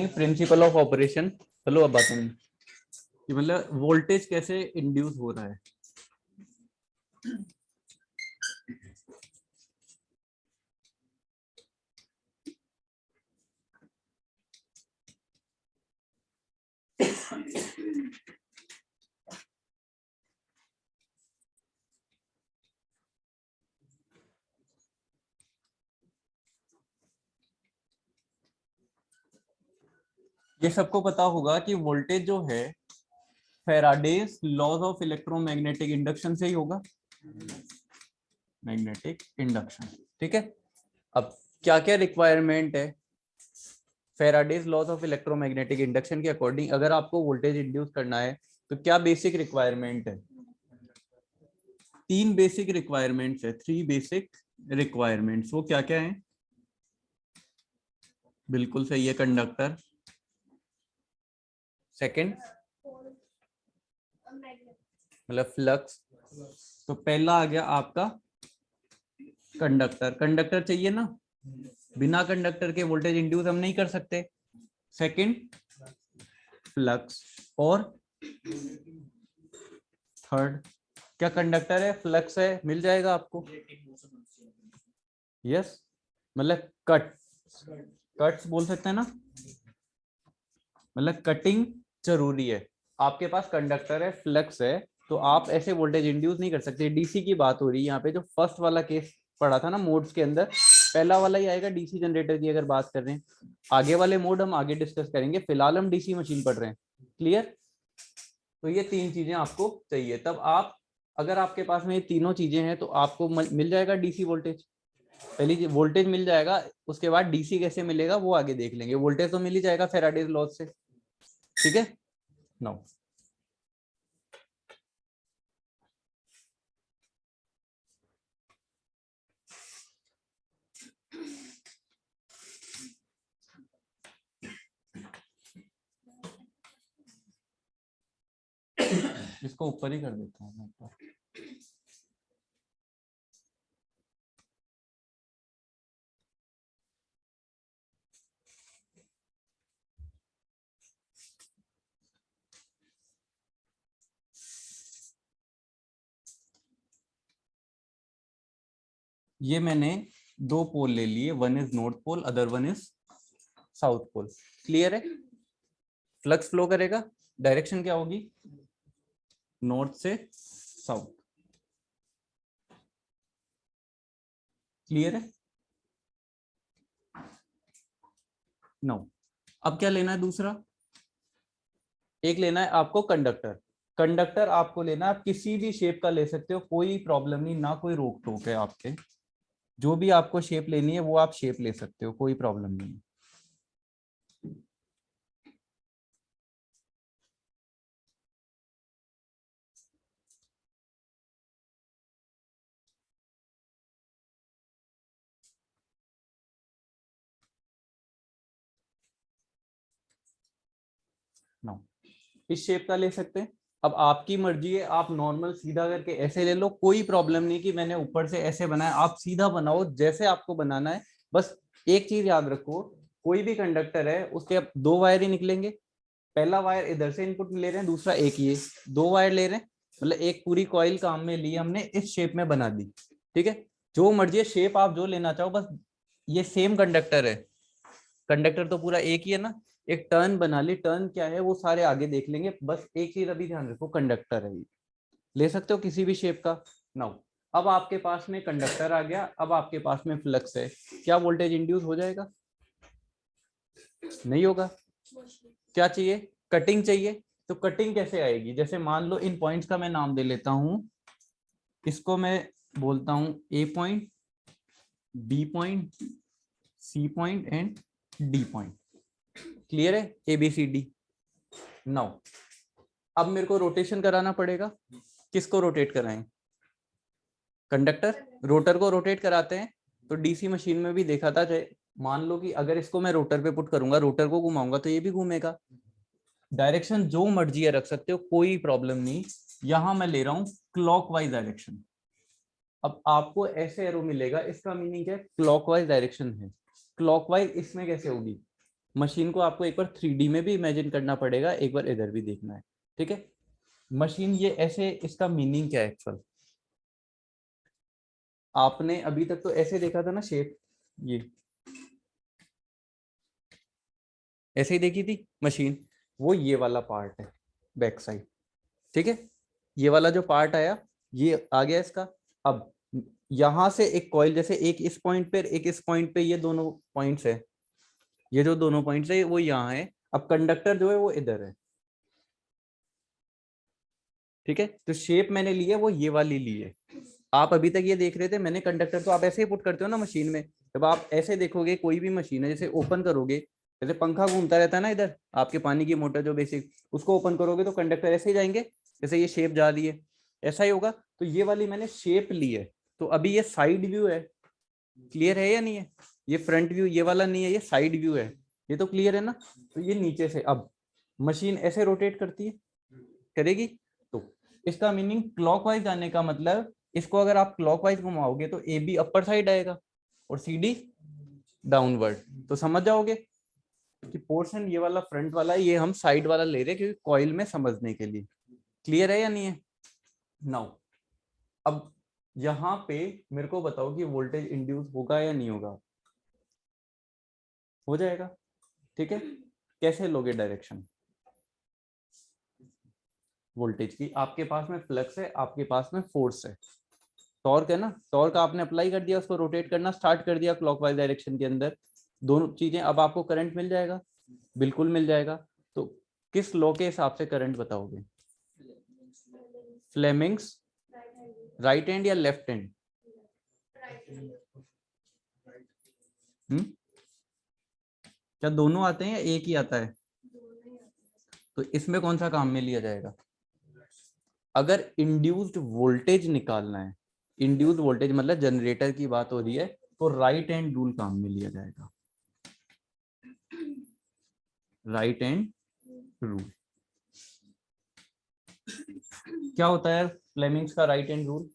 Principal of operation. चलो अब बात करें कि मतलब वोल्टेज कैसे इंड्यूस हो रहा है। ये सबको पता होगा कि वोल्टेज जो है Faraday's laws of electromagnetic induction से ही होगा, मैग्नेटिक इंडक्शन। ठीक है, अब क्या क्या रिक्वायरमेंट है Faraday's laws of electromagnetic induction के अकॉर्डिंग, अगर आपको वोल्टेज इंड्यूस करना है तो क्या बेसिक रिक्वायरमेंट है? तीन बेसिक रिक्वायरमेंट्स है, 3 बेसिक रिक्वायरमेंट्स। वो क्या क्या है? बिल्कुल सही है, कंडक्टर। सेकंड मतलब फ्लक्स। तो पहला आ गया आपका कंडक्टर। कंडक्टर चाहिए ना, बिना कंडक्टर के वोल्टेज इंड्यूस हम नहीं कर सकते। सेकंड फ्लक्स, और थर्ड क्या कंडक्टर है, फ्लक्स है, मिल जाएगा आपको। यस, मतलब कट्स बोल सकते हैं ना, मतलब कटिंग जरूरी है। आपके पास कंडक्टर है, फ्लक्स है, तो आप ऐसे वोल्टेज इंड्यूस नहीं कर सकते। डीसी की बात हो रही है यहाँ पे, जो फर्स्ट वाला केस पढ़ा था ना मोड्स के अंदर, पहला वाला ही आएगा डीसी जनरेटर की अगर बात कर रहे हैं। आगे वाले मोड हम आगे डिस्कस करेंगे, फिलहाल हम डीसी मशीन पढ़ रहे हैं। क्लियर? तो ये तीन चीजें आपको चाहिए, तब आप अगर आपके पास में ये तीनों चीजें हैं तो आपको मिल जाएगा डीसी वोल्टेज। पहली वोल्टेज मिल जाएगा, उसके बाद डीसी कैसे मिलेगा वो आगे देख लेंगे। वोल्टेज तो मिल ही जाएगा फैराडेज लॉ से। ठीक है, नो इसको ऊपर ही कर देता हूँ मैं ऊपर। ये मैंने दो पोल ले लिए, one is north pole, other one is south pole. Clear है? फ्लक्स फ्लो करेगा, डायरेक्शन क्या होगी? नॉर्थ से साउथ। क्लियर है? नो, अब क्या लेना है दूसरा? एक लेना है आपको कंडक्टर। कंडक्टर आपको लेना है, आप किसी भी शेप का ले सकते हो, कोई प्रॉब्लम नहीं, ना कोई रोक टोक है आपके। जो भी आपको शेप लेनी है वो आप शेप ले सकते हो, कोई प्रॉब्लम नहीं। नो, इस शेप का ले सकते हैं। अब आपकी मर्जी है, आप नॉर्मल सीधा करके ऐसे ले लो, कोई प्रॉब्लम नहीं कि मैंने ऊपर से ऐसे बनाया। आप सीधा बनाओ जैसे आपको बनाना है। बस एक चीज याद रखो, कोई भी कंडक्टर है उसके अब दो वायर ही निकलेंगे। पहला वायर इधर से इनपुट ले रहे हैं, दूसरा एक ये, दो वायर ले रहे हैं, मतलब एक पूरी कॉइल काम में ली हमने, इस शेप में बना दी। ठीक है, जो मर्जी है शेप आप जो लेना चाहो, बस ये सेम कंडक्टर है। कंडक्टर तो पूरा एक ही है ना। एक टर्न बना ली, टर्न क्या है वो सारे आगे देख लेंगे, बस एक चीज अभी ध्यान रखो, कंडक्टर है ये। ले सकते हो किसी भी शेप का। नाउ अब आपके पास में कंडक्टर आ गया, अब आपके पास में फ्लक्स है, क्या वोल्टेज इंड्यूस हो जाएगा? नहीं होगा। क्या चाहिए? कटिंग चाहिए। तो कटिंग कैसे आएगी? जैसे मान लो इन पॉइंट्स का मैं नाम दे लेता हूं, इसको मैं बोलता हूं A point, B point, C point and D point. Clear है? A B C D. Now अब मेरे को रोटेशन कराना पड़ेगा। किसको रोटेट कराएं? कंडक्टर। रोटर को रोटेट कराते हैं। तो डीसी मशीन में भी देखा था, मान लो कि अगर इसको मैं रोटर पे पुट करूंगा, रोटर को घुमाऊंगा तो ये भी घूमेगा। डायरेक्शन जो मर्जी है रख सकते हो, कोई प्रॉब्लम नहीं। यहां मैं ले रहा हूं क्लॉकवाइज डायरेक्शन। अब आपको ऐसे एरो मिलेगा, इसका मीनिंग है क्लॉकवाइज डायरेक्शन है। क्लॉकवाइज इसमें कैसे होगी? मशीन को आपको एक बार 3D में भी इमेजिन करना पड़ेगा, एक बार इधर भी देखना है, ठीक है। मशीन ये ऐसे, इसका मीनिंग क्या है एक्चुअल, आपने अभी तक तो ऐसे देखा था ना शेप, ये ऐसे ही देखी थी मशीन, वो ये वाला पार्ट है बैक साइड, ठीक है। ये वाला जो पार्ट आया ये आ गया इसका। अब यहां से एक कॉइल, जैसे एक इस पॉइंट पे एक इस पॉइंट पे, ये दोनों पॉइंट्स है, ये जो दोनों पॉइंट्स है वो यहाँ है। अब कंडक्टर जो है वो इधर है, ठीक है। तो शेप मैंने ली है वो ये वाली ली है। आप अभी तक ये देख रहे थे, मैंने कंडक्टर तो आप ऐसे ही पुट करते हो ना मशीन में, जब आप ऐसे देखोगे कोई भी मशीन है, जैसे ओपन करोगे, जैसे पंखा घूमता रहता है ना इधर, आपके पानी की मोटर जो बेसिक, उसको ओपन करोगे तो कंडक्टर ऐसे ही जाएंगे, जैसे ये शेप जा रही है, ऐसा ही होगा। तो ये वाली मैंने शेप ली है। तो अभी ये साइड व्यू है, क्लियर है या नहीं है, ये फ्रंट व्यू ये वाला नहीं है, ये साइड व्यू है, ये तो क्लियर है ना। तो ये नीचे से अब मशीन ऐसे रोटेट करती है, करेगी। तो इसका मीनिंग क्लॉकवाइज जाने का मतलब, इसको अगर आप क्लॉकवाइज घुमाओगे तो ए बी अपर साइड आएगा और सी डी डाउनवर्ड। तो समझ जाओगे कि पोर्शन ये वाला फ्रंट वाला, ये हम साइड वाला ले रहे हैं क्योंकि कॉइल में समझने के लिए। क्लियर है या नहीं है। नाउ अब यहाँ पे मेरे को बताओ कि वोल्टेज इंड्यूस होगा या नहीं होगा। हो जाएगा, ठीक है। कैसे लोगे डायरेक्शन वोल्टेज की, आपके पास में फ्लक्स है, आपके पास में फोर्स है, टॉर्क है ना, टॉर्क आपने अप्लाई कर दिया, उसको रोटेट करना स्टार्ट कर दिया क्लॉकवाइज डायरेक्शन के अंदर, दोनों चीजें। अब आपको करंट मिल जाएगा, बिल्कुल मिल जाएगा। तो किस लॉ के हिसाब से करंट बताओगे। फ्लेमिंग्स राइट हैंड या लेफ्ट हैंड। क्या दोनों आते हैं या एक ही आता है। तो इसमें कौन सा काम में लिया जाएगा। अगर इंड्यूस्ड वोल्टेज निकालना है, इंड्यूस्ड वोल्टेज मतलब जनरेटर की बात हो रही है, तो राइट हैंड रूल काम में लिया जाएगा। राइट हैंड रूल क्या होता है, फ्लेमिंग्स का राइट हैंड रूल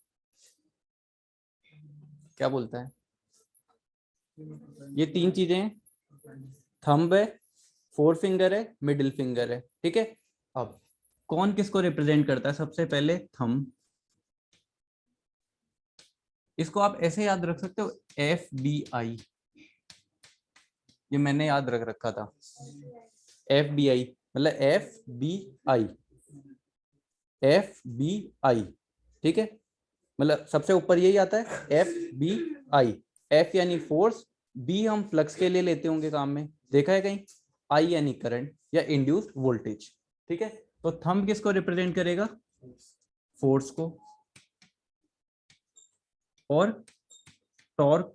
क्या बोलता है। ये तीन चीजें हैं, थंब है, फोर फिंगर है, मिडिल फिंगर है, ठीक है। अब कौन किसको रिप्रेजेंट करता है, सबसे पहले थंब। इसको आप ऐसे याद रख सकते हो, एफ बी आई, ये मैंने याद रख रखा था। एफ बी आई मतलब F B I, F B I, ठीक है। मतलब सबसे ऊपर यही आता है एफ बी आई। एफ यानी फोर्स, बी हम फ्लक्स के लिए लेते होंगे काम में, देखा है कहीं। आई यानी करंट या इंड्यूस्ड वोल्टेज, ठीक है। तो थंब किसको रिप्रेजेंट करेगा, फोर्स को, और टॉर्क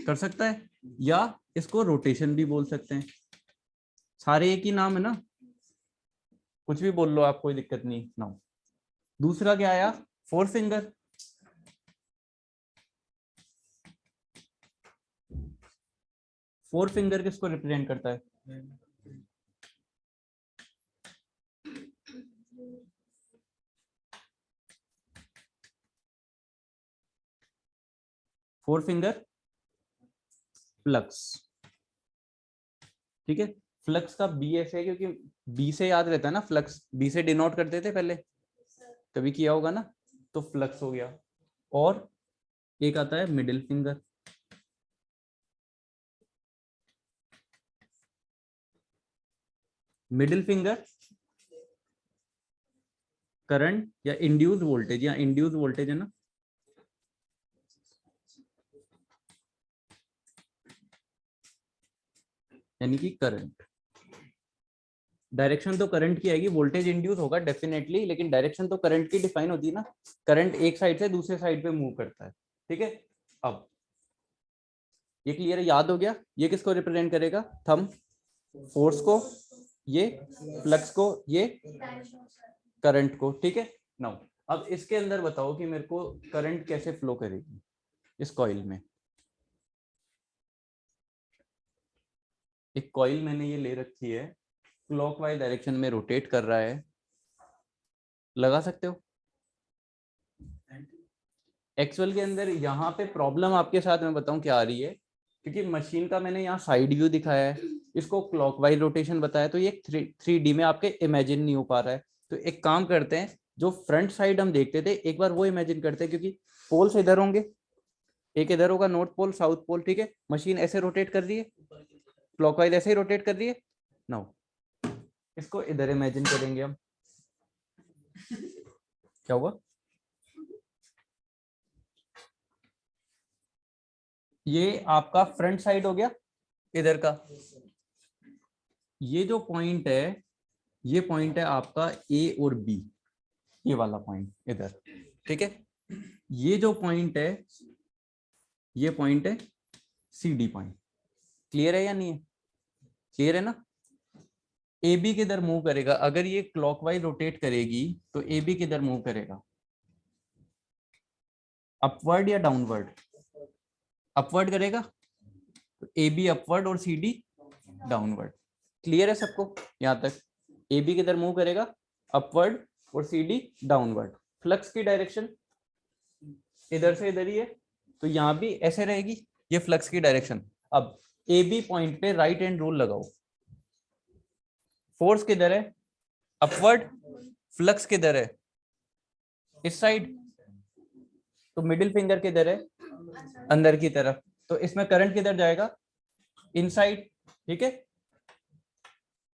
कर सकता है, या इसको रोटेशन भी बोल सकते हैं। सारे एक ही नाम है ना, कुछ भी बोल लो आप, कोई दिक्कत नहीं ना। दूसरा क्या आया, फोर फिंगर। फोर फिंगर किसको रिप्रेजेंट करता है। फोर फिंगर फ्लक्स, ठीक है। फ्लक्स का बी ऐसे है क्योंकि बी से याद रहता है ना, फ्लक्स बी से डिनोट करते थे पहले, कभी किया होगा ना, तो फ्लक्स हो गया। और एक आता है middle finger. Middle finger current या इंड्यूस वोल्टेज, या इंड्यूस वोल्टेज है ना, यानी कि करंट। डायरेक्शन तो करंट की आएगी, वोल्टेज इंड्यूस होगा डेफिनेटली, लेकिन डायरेक्शन तो करंट की डिफाइन होती है ना। करंट एक साइड से दूसरे साइड पे मूव करता है, ठीक है। अब ये क्लियर है, याद हो गया। ये किसको रिप्रेजेंट करेगा, थंब फोर्स को, ये फ्लक्स को, ये करंट को, ठीक है। नाउ अब इसके अंदर बताओ कि मेरे को करंट कैसे फ्लो करेगी इस कॉइल में। एक कॉइल मैंने ये ले रखी है, क्लॉकवाइज डायरेक्शन में रोटेट कर रहा है, लगा सकते हो। एक्चुअल के अंदर यहाँ पे प्रॉब्लम आपके साथ मैं बताऊं क्या आ रही है, क्योंकि मशीन का मैंने यहाँ साइड व्यू दिखाया है, इसको क्लॉकवाइज रोटेशन बताया, तो ये 3D में आपके इमेजिन नहीं हो पा रहा है। तो एक काम करते हैं, जो फ्रंट साइड हम देखते थे एक बार वो इमेजिन करते हैं, क्योंकि पोल्स इधर होंगे, एक इधर होगा नॉर्थ पोल साउथ पोल, ठीक है। मशीन ऐसे रोटेट कर रही है, क्लॉकवाइज ऐसे ही रोटेट कर रही है। नाउ इसको इधर इमेजिन करेंगे हम, क्या होगा, ये आपका फ्रंट साइड हो गया इधर का। ये जो पॉइंट है, ये पॉइंट है आपका ए और बी, ये वाला पॉइंट इधर, ठीक है। ये जो पॉइंट है, ये पॉइंट है सी डी पॉइंट। क्लियर है या नहीं है? क्लियर है ना। ए बी किधर मूव करेगा, अगर ये क्लॉकवाइज रोटेट करेगी तो ए बी किधर मूव करेगा, अपवर्ड या डाउनवर्ड? अपवर्ड करेगा, तो ए बी अपवर्ड और सी डी डाउनवर्ड। क्लियर है सबको यहाँ तक? ए बी किधर मूव करेगा, अपवर्ड, और सी डी डाउनवर्ड। फ्लक्स की डायरेक्शन इधर से इधर ही है, तो यहाँ भी ऐसे रहेगी, ये फ्लक्स की डायरेक्शन। अब ए बी पॉइंट पे राइट हैंड रूल लगाओ, फोर्स किधर है, अपवर्ड, फ्लक्स किधर है, इस साइड, तो मिडिल फिंगर किधर है, अंदर की तरफ, तो इसमें करंट किधर जाएगा, इनसाइड, ठीक है।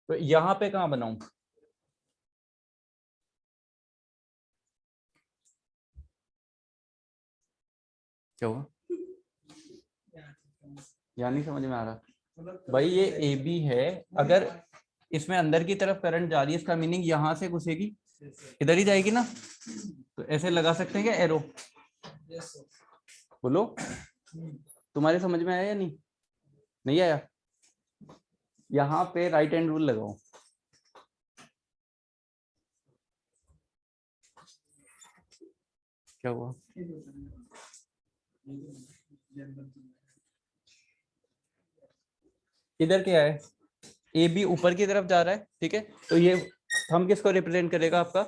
तो यहां पे कहां बनाऊं, क्या हुआ, यहाँ नहीं समझ में आ रहा भाई। ये ए बी है, अगर इसमें अंदर की तरफ करंट जा रही है, इसका मीनिंग यहां से घुसेगी इधर ही जाएगी ना, तो ऐसे लगा सकते हैं क्या एरो, बोलो तुम्हारे समझ में आया या नहीं, नहीं आया? यहाँ पे राइट हैंड रूल लगाओ, क्या हुआ, इधर क्या है, ए बी ऊपर की तरफ जा रहा है, ठीक है। तो ये हम किसको रिप्रेजेंट करेगा, आपका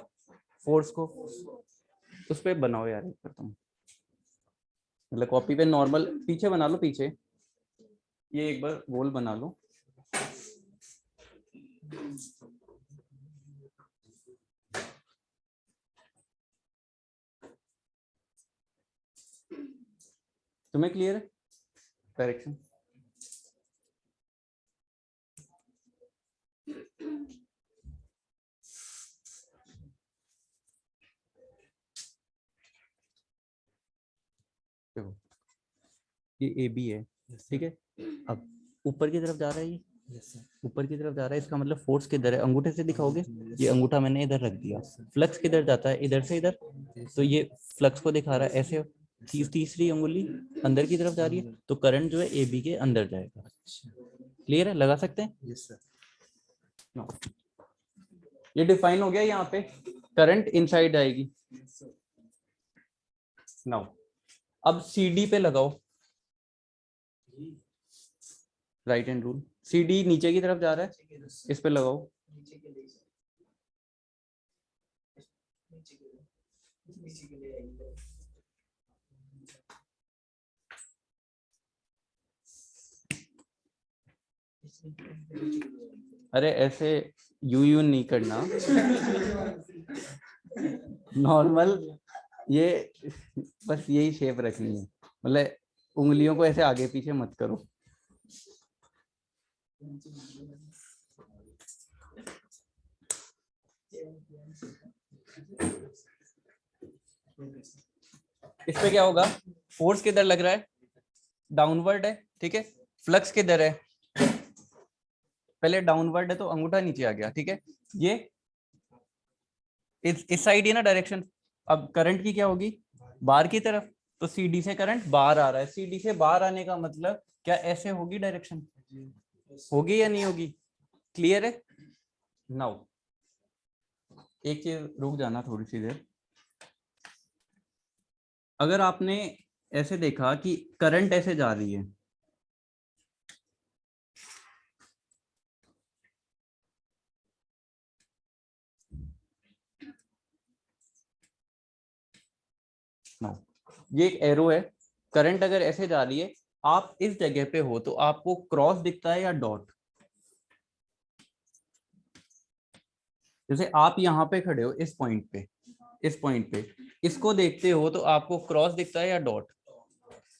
फोर्स को। उस पे बनाओ यार एक बार तुम, मतलब कॉपी पे नॉर्मल पीछे बना लो, पीछे ये एक बार गोल बना लो। तुम्हें क्लियर है डायरेक्शन? देखो ये ए बी है, ठीक है। अब ऊपर की तरफ जा रहा है, ये ऊपर की तरफ जा रहा है, इसका मतलब फोर्स किधर है, अंगूठे से दिखाओगे, ये अंगूठा मैंने इधर रख दिया। फ्लक्स किधर जाता है, इधर से इधर, तो ये फ्लक्स को दिखा रहा है ऐसे। तीसरी अंगुली अंदर की तरफ जा रही है, तो करंट जो है ए बी के अंदर जाएगा। क्लियर है, लगा सकते हैं? Yes sir. ये डिफाइन हो गया, यहाँ पे करंट इनसाइड आएगी। नाउ अब सी डी पे लगाओ right hand rule, C D नीचे की तरफ जा रहा है, इस पे लगाओ। अरे ऐसे यू नहीं करना, नॉर्मल, ये बस यही शेप रखनी है, मतलब उंगलियों को ऐसे आगे पीछे मत करो। इस पे क्या होगा, फोर्स किधर लग रहा है, डाउनवर्ड है, ठीक है। फ्लक्स किधर है, पहले डाउनवर्ड है तो अंगूठा नीचे आ गया, ठीक है। ये इस साइड ही ना डायरेक्शन। अब करंट की क्या होगी, बाहर की तरफ, तो सीडी से करंट बाहर आ रहा है, सीडी से बाहर आने का मतलब क्या, ऐसे होगी डायरेक्शन, होगी या नहीं होगी? क्लियर है? नाउ एक चीज रुक जाना थोड़ी सी देर, अगर आपने ऐसे देखा कि करंट ऐसे जा रही है, ये एक एरो है, करंट अगर ऐसे जा रही है, आप इस जगह पे हो तो आपको क्रॉस दिखता है या डॉट? जैसे आप यहाँ पे खड़े हो इस पॉइंट पे, इस पॉइंट पे इसको देखते हो तो आपको क्रॉस दिखता है या डॉट?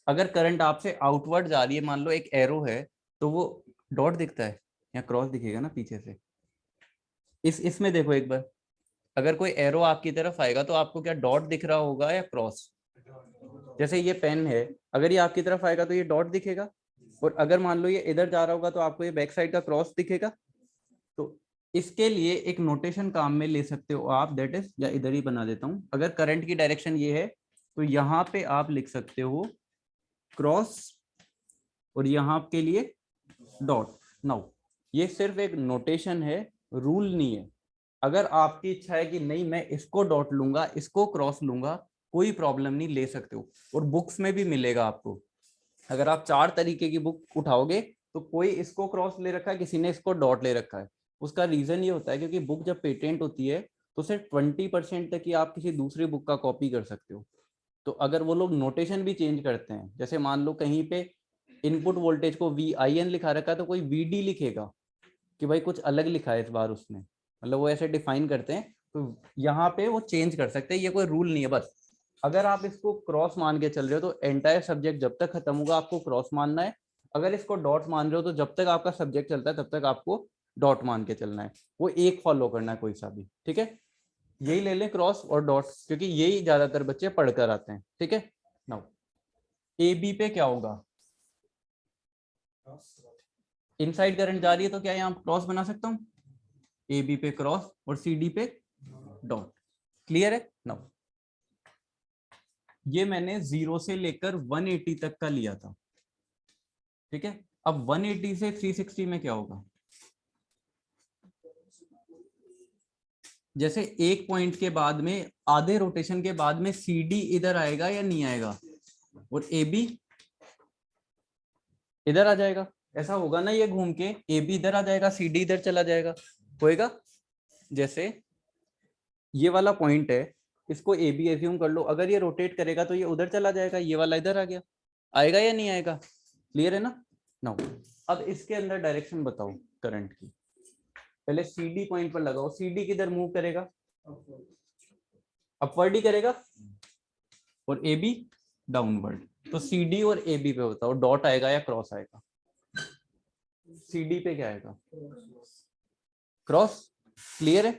अगर करंट आपसे आउटवर्ड जा रही है, मान लो एक एरो है, तो वो डॉट दिखता है या क्रॉस दिखेगा ना पीछे से? इसमें देखो एक बार, अगर कोई एरो आपकी तरफ आएगा तो आपको क्या डॉट दिख रहा होगा या क्रॉस? जैसे ये पेन है, अगर ये आपकी तरफ आएगा तो ये डॉट दिखेगा, और अगर मान लो ये इधर जा रहा होगा तो आपको ये बैक साइड का क्रॉस दिखेगा। तो इसके लिए एक नोटेशन काम में ले सकते हो आप, दैट इज, या इधर ही बना देता हूं, अगर करंट की डायरेक्शन ये है तो यहाँ पे आप लिख सकते हो क्रॉस, और यहाँ के लिए डॉट। नाउ ये सिर्फ एक नोटेशन है, रूल नहीं है। अगर आपकी इच्छा है कि नहीं मैं इसको डॉट लूंगा, इसको क्रॉस लूंगा, कोई प्रॉब्लम नहीं, ले सकते हो। और बुक्स में भी मिलेगा आपको, अगर आप 4 तरीके की बुक उठाओगे तो कोई इसको क्रॉस ले रखा है, किसी ने इसको डॉट ले रखा है। उसका रीजन ये होता है क्योंकि बुक जब पेटेंट होती है तो सिर्फ 20% तक ही आप किसी दूसरी बुक का कॉपी कर सकते हो। तो अगर वो लोग नोटेशन भी चेंज करते हैं, जैसे मान लो कहीं पे इनपुट वोल्टेज को VIN लिखा रखा है तो कोई VD लिखेगा कि भाई कुछ अलग लिखा है इस बार उसने, मतलब वो ऐसे डिफाइन करते हैं। तो यहाँ पे वो चेंज कर सकते हैं, ये कोई रूल नहीं है। बस अगर आप इसको क्रॉस मान के चल रहे हो तो एंटायर सब्जेक्ट जब तक खत्म होगा आपको क्रॉस मानना है। अगर इसको डॉट मान रहे हो तो जब तक आपका सब्जेक्ट चलता है तब तक आपको डॉट मान के चलना है, वो एक फॉलो करना है कोई सा भी, ठीक है? यही ले लें क्रॉस और डॉट, क्योंकि यही ज्यादातर बच्चे पढ़कर आते हैं, ठीक है? नाउ AB पे क्या होगा? इनसाइड करंट जा रही है तो क्या यहाँ क्रॉस बना सकता हूँ? AB पे क्रॉस और CD पे डॉट। क्लियर है? नाउ ये मैंने 0 से लेकर 180 तक का लिया था, ठीक है? अब 180 से 360 में क्या होगा? जैसे एक पॉइंट के बाद में, आधे रोटेशन के बाद में CD इधर आएगा या नहीं आएगा, और AB इधर आ जाएगा। ऐसा होगा ना, ये घूम के AB इधर आ जाएगा, CD इधर चला जाएगा, होएगा? जैसे ये वाला पॉइंट है, इसको AB एज्यूम कर लो, अगर ये रोटेट करेगा तो ये उधर चला जाएगा, ये वाला इधर आ गया, आएगा या नहीं आएगा? क्लियर है ना? नाउ अब इसके अंदर डायरेक्शन बताओ करंट की। पहले CD पॉइंट पर लगाओ, CD किधर मूव करेगा? अपवर्ड ही करेगा, और AB डाउनवर्ड। तो CD और AB पे बताओ डॉट आएगा या क्रॉस आएगा? CD पे क्या आएगा? क्रॉस। क्लियर है?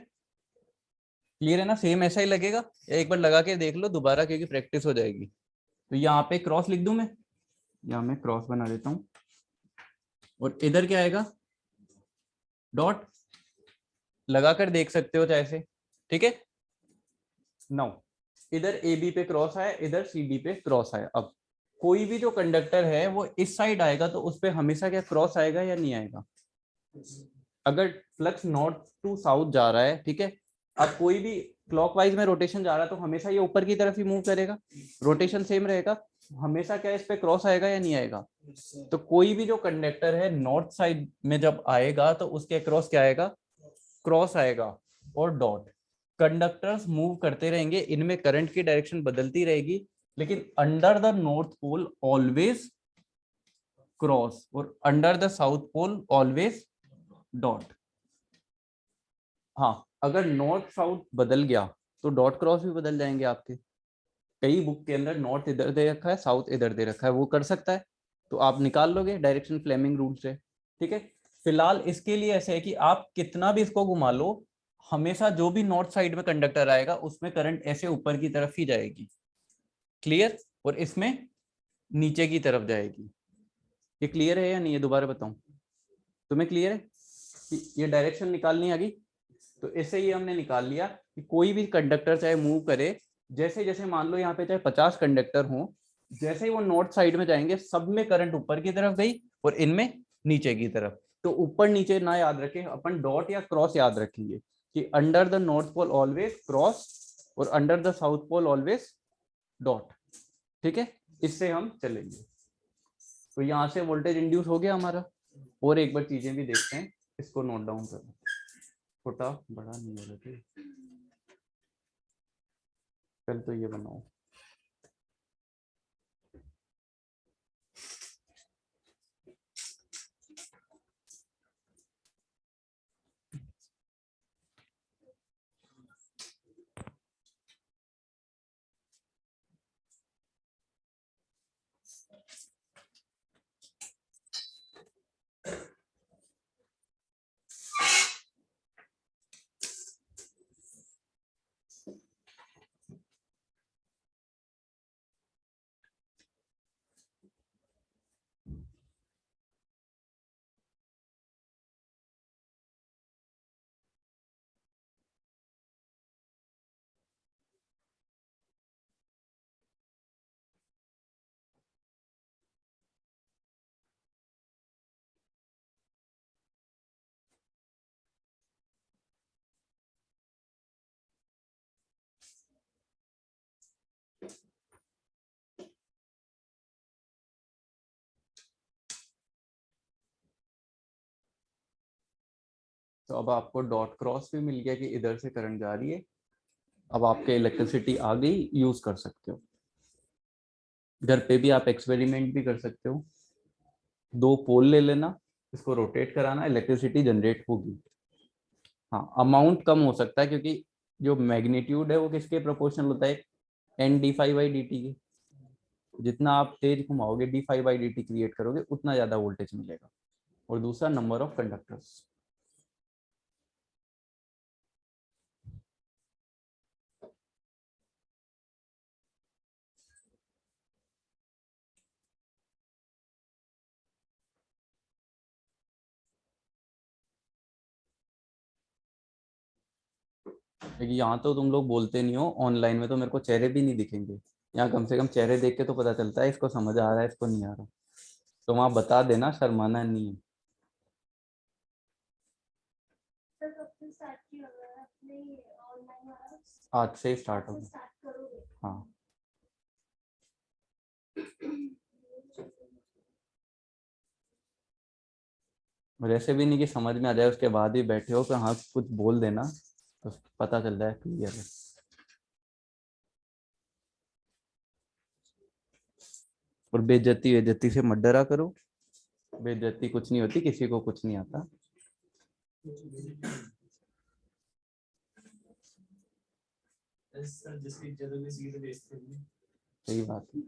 क्लियर है ना? सेम ऐसा ही लगेगा, एक बार लगा के देख लो दोबारा, क्योंकि प्रैक्टिस हो जाएगी। तो यहाँ पे क्रॉस लिख दूं मैं, यहाँ मैं क्रॉस बना देता हूँ, और इधर क्या आएगा? डॉट। लगाकर देख सकते हो चाहे से, ठीक है? नाउ इधर AB पे क्रॉस आया, इधर CD पे क्रॉस आया। अब कोई भी जो कंडक्टर है वो इस साइड आएगा तो उस पे हमेशा क्या क्रॉस आएगा या नहीं आएगा? अगर फ्लक्स नॉर्थ टू साउथ जा रहा है, ठीक है, अब कोई भी क्लॉकवाइज में रोटेशन जा रहा है तो हमेशा ये ऊपर की तरफ ही मूव करेगा, रोटेशन सेम रहेगा, हमेशा क्या इस पे क्रॉस आएगा या नहीं आएगा? तो कोई भी जो कंडक्टर है नॉर्थ साइड में जब आएगा तो उसके अक्रॉस क्या आएगा? क्रॉस आएगा और डॉट। कंडक्टर्स मूव करते रहेंगे, इनमें करंट की डायरेक्शन बदलती रहेगी, लेकिन under the north pole always cross, और under the south pole always dot. हाँ, अगर नॉर्थ साउथ बदल गया तो डॉट क्रॉस भी बदल जाएंगे आपके। कई बुक के अंदर नॉर्थ इधर दे रखा है, साउथ इधर दे रखा है, वो कर सकता है, तो आप निकाल लोगे डायरेक्शन फ्लेमिंग रूल से, ठीक है? फिलहाल इसके लिए ऐसे है कि आप कितना भी इसको घुमा लो, हमेशा जो भी नॉर्थ साइड में कंडक्टर आएगा उसमें करंट ऐसे ऊपर की तरफ ही जाएगी। क्लियर? और इसमें नीचे की तरफ जाएगी। ये क्लियर है या नहीं है? दोबारा बताऊं, तुम्हें क्लियर है कि ये डायरेक्शन निकालनी आ गई? तो इससे ही हमने निकाल लिया कि कोई भी कंडक्टर चाहे मूव करे, जैसे जैसे मान लो यहाँ पे चाहे 50 कंडक्टर हो, जैसे ही वो नॉर्थ साइड में जाएंगे सब में करंट ऊपर की तरफ गई और इनमें नीचे की तरफ। तो ऊपर नीचे ना याद रखें, अपन डॉट या क्रॉस याद रखेंगे कि under the north pole always cross और under the south pole always dot, ठीक है? इससे हम चलेंगे। तो यहाँ से वोल्टेज इंड्यूस हो गया हमारा। और एक बार चीजें भी देखते हैं, इसको नोट डाउन करो, छोटा बड़ा नहीं हो रहा थे, पहले तो ये बनाओ। तो अब आपको डॉट क्रॉस भी मिल गया कि इधर से करंट जा रही है। अब आपके इलेक्ट्रिसिटी आ गई, यूज कर सकते हो। घर पे भी आप एक्सपेरिमेंट भी कर सकते हो। 2 पोल ले लेना, इसको रोटेट कराना, इलेक्ट्रिसिटी जनरेट होगी। हाँ, अमाउंट कम हो सकता है क्योंकि जो मैग्नीट्यूड है वो किसके प्रोपोर्शनल होता है, N D five by D t के। जितना आप तेज घुमाओगे d five by D t create करोगे उतना ज्यादा वोल्टेज मिलेगा। और दूसरा नंबर ऑफ कंडक्टर्स। लेकिन यहाँ तो तुम लोग बोलते नहीं हो, ऑनलाइन में तो मेरे को चेहरे भी नहीं दिखेंगे। यहाँ कम से कम चेहरे देख के तो पता चलता है इसको समझ आ रहा है इसको नहीं आ रहा। तो वहाँ बता देना, शर्माना नहीं है। आज से स्टार्ट होगा। हाँ, और ऐसे भी नहीं कि समझ में आ जाए उसके बाद भी बैठे हो, तो हाँ कुछ बोल देना तो पता चल जाए क्लियर है। और बेइज्जती बेइज्जती से मत डरा करो। बेइज्जती कुछ नहीं होती, किसी को कुछ नहीं आता। सही बात है।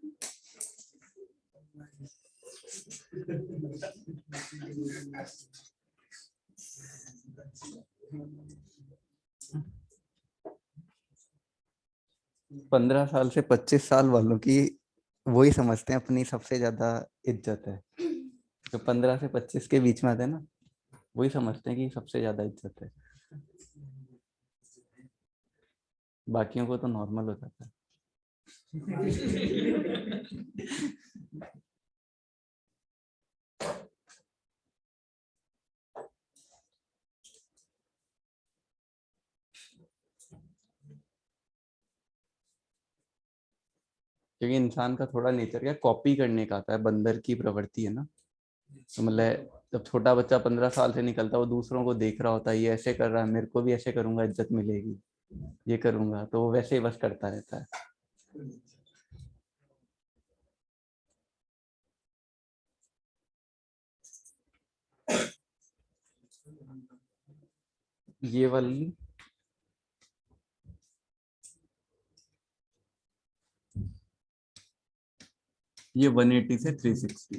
पंद्रह साल से 25 साल वालों की वही समझते हैं अपनी सबसे ज्यादा इज्जत है। जो 15 से 25 के बीच में आते हैं ना, वही समझते हैं कि सबसे ज्यादा इज्जत है। बाकियों को तो नॉर्मल हो जाता है। क्योंकि इंसान का थोड़ा नेचर क्या, कॉपी करने का आता है, बंदर की प्रवृत्ति है ना। तो मतलब जब छोटा बच्चा 15 साल से निकलता है, वो दूसरों को देख रहा होता है, ये ऐसे कर रहा है, मेरे को भी ऐसे करूंगा इज्जत मिलेगी, ये करूंगा, तो वो वैसे ही बस करता रहता है। ये वाली ये 180 से 360।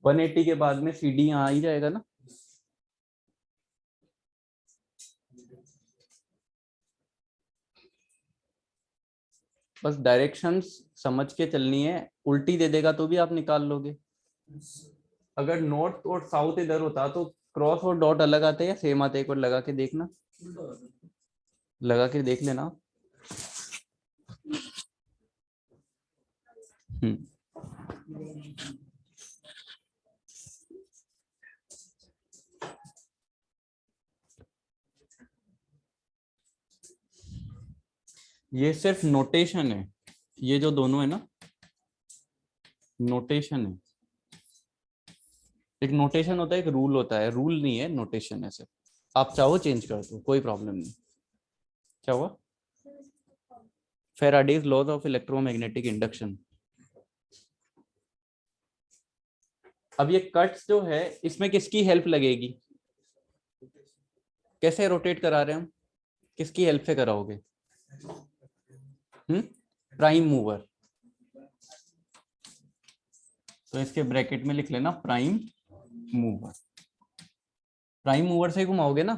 180 के बाद में सीडी यहाँ आ ही जाएगा ना। बस डायरेक्शंस समझ के चलनी है, उल्टी दे देगा तो भी आप निकाल लोगे। अगर नॉर्थ और साउथ इधर होता तो क्रॉस और डॉट अलग आते या सेम आते, एक बार लगा के देखना, लगा के देख लेना। ये सिर्फ नोटेशन है, ये जो दोनों है ना, नोटेशन है। एक नोटेशन होता है, एक रूल होता है। रूल नहीं है, नोटेशन है सिर्फ। आप चाहो चेंज कर दो, कोई प्रॉब्लम नहीं। क्या हुआ? Faraday's laws of electromagnetic induction. अब ये कट्स जो है, इसमें किसकी हेल्प लगेगी? कैसे रोटेट करा रहे हैं हम, किसकी हेल्प से कराओगे? Prime mover. तो इसके ब्रैकेट में लिख लेना प्राइम मूवर। प्राइम मूवर से घुमाओगे ना।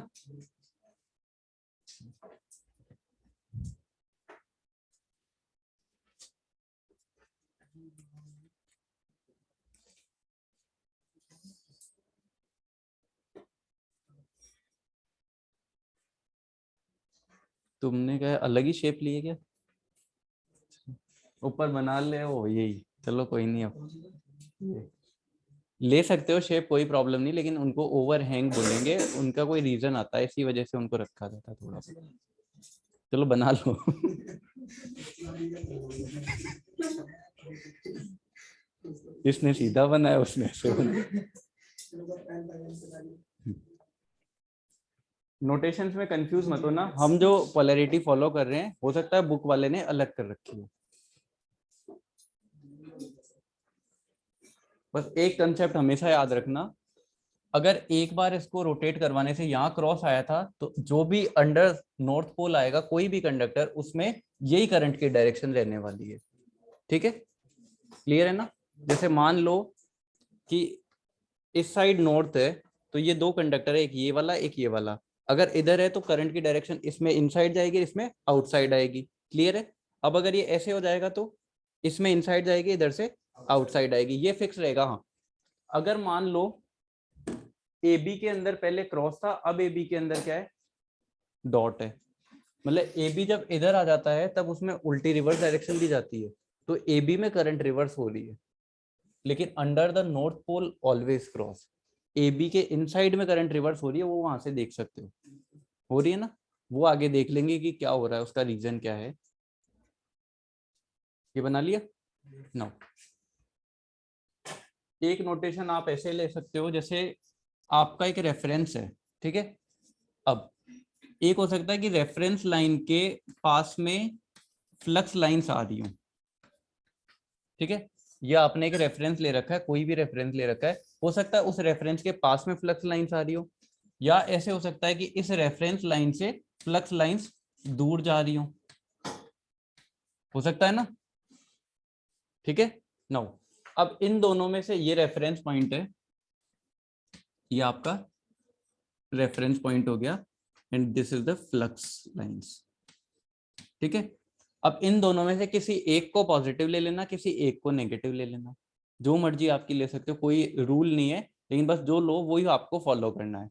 तुमने क्या अलग ही शेप लिए क्या? ऊपर बना ले वो यही, चलो कोई नहीं। अब ले सकते हो शेप, कोई प्रॉब्लम नहीं, लेकिन उनको ओवर हैंग बोलेंगे, उनका कोई रीजन आता है, इसी वजह से उनको रखा जाता है थोड़ा सा। चलो बना लो। इसने सीधा बनाया, उसने ऐसे बनाया। नोटेशंस में कंफ्यूज मत हो ना, हम जो पोलैरिटी फॉलो कर रहे हैं हो सकता है बुक वाले ने अलग कर रखी हो। बस एक कंसेप्ट हमेशा याद रखना, अगर एक बार इसको रोटेट करवाने से यहाँ क्रॉस आया था तो जो भी अंडर नॉर्थ पोल आएगा कोई भी कंडक्टर, उसमें यही करंट की डायरेक्शन रहने वाली है। ठीक है, क्लियर है ना? जैसे मान लो कि इस साइड नॉर्थ है तो ये दो कंडक्टर है, एक ये वाला एक ये वाला, अगर इधर है तो करंट की डायरेक्शन इसमें इनसाइड जाएगी, इसमें आउटसाइड आएगी। क्लियर है? अब अगर ये ऐसे हो जाएगा तो इसमें इनसाइड जाएगी, इधर से आउटसाइड आएगी, ये फिक्स रहेगा। हाँ, अगर मान लो ए बी के अंदर पहले क्रॉस था, अब ए बी के अंदर क्या है? डॉट है। मतलब ए बी जब इधर आ जाता है तब उसमें उल्टी रिवर्स डायरेक्शन दी जाती है, तो ए बी में करंट रिवर्स हो रही है। लेकिन under the north pole always cross, A B के इनसाइड में करंट रिवर्स हो रही है, वो वहां से देख सकते हो रही है ना? वो आगे देख लेंगे कि क्या हो रहा है, उसका रीजन क्या है। ये बना लिया ना? एक नोटेशन आप ऐसे ले सकते हो, जैसे आपका एक रेफरेंस है, ठीक है? अब एक हो सकता है कि रेफरेंस लाइन के पास में फ्लक्स लाइंस आ रही हो, ठीक है? या आपने एक रेफरेंस ले रखा है, कोई भी रेफरेंस ले रखा है, हो सकता है उस रेफरेंस के पास में फ्लक्स लाइंस आ रही हो, या ऐसे हो सकता है कि इस रेफरेंस लाइन से फ्लक्स लाइंस दूर जा रही हो सकता है ना? ठीक है नो, अब इन दोनों में से ये रेफरेंस पॉइंट है, ये आपका रेफरेंस पॉइंट हो गया, and this is the flux lines. ठीक है, अब इन दोनों में से किसी एक को पॉजिटिव ले लेना, किसी एक को नेगेटिव ले लेना, जो मर्जी आपकी ले सकते हो, कोई रूल नहीं है, लेकिन बस जो लो वही आपको फॉलो करना है।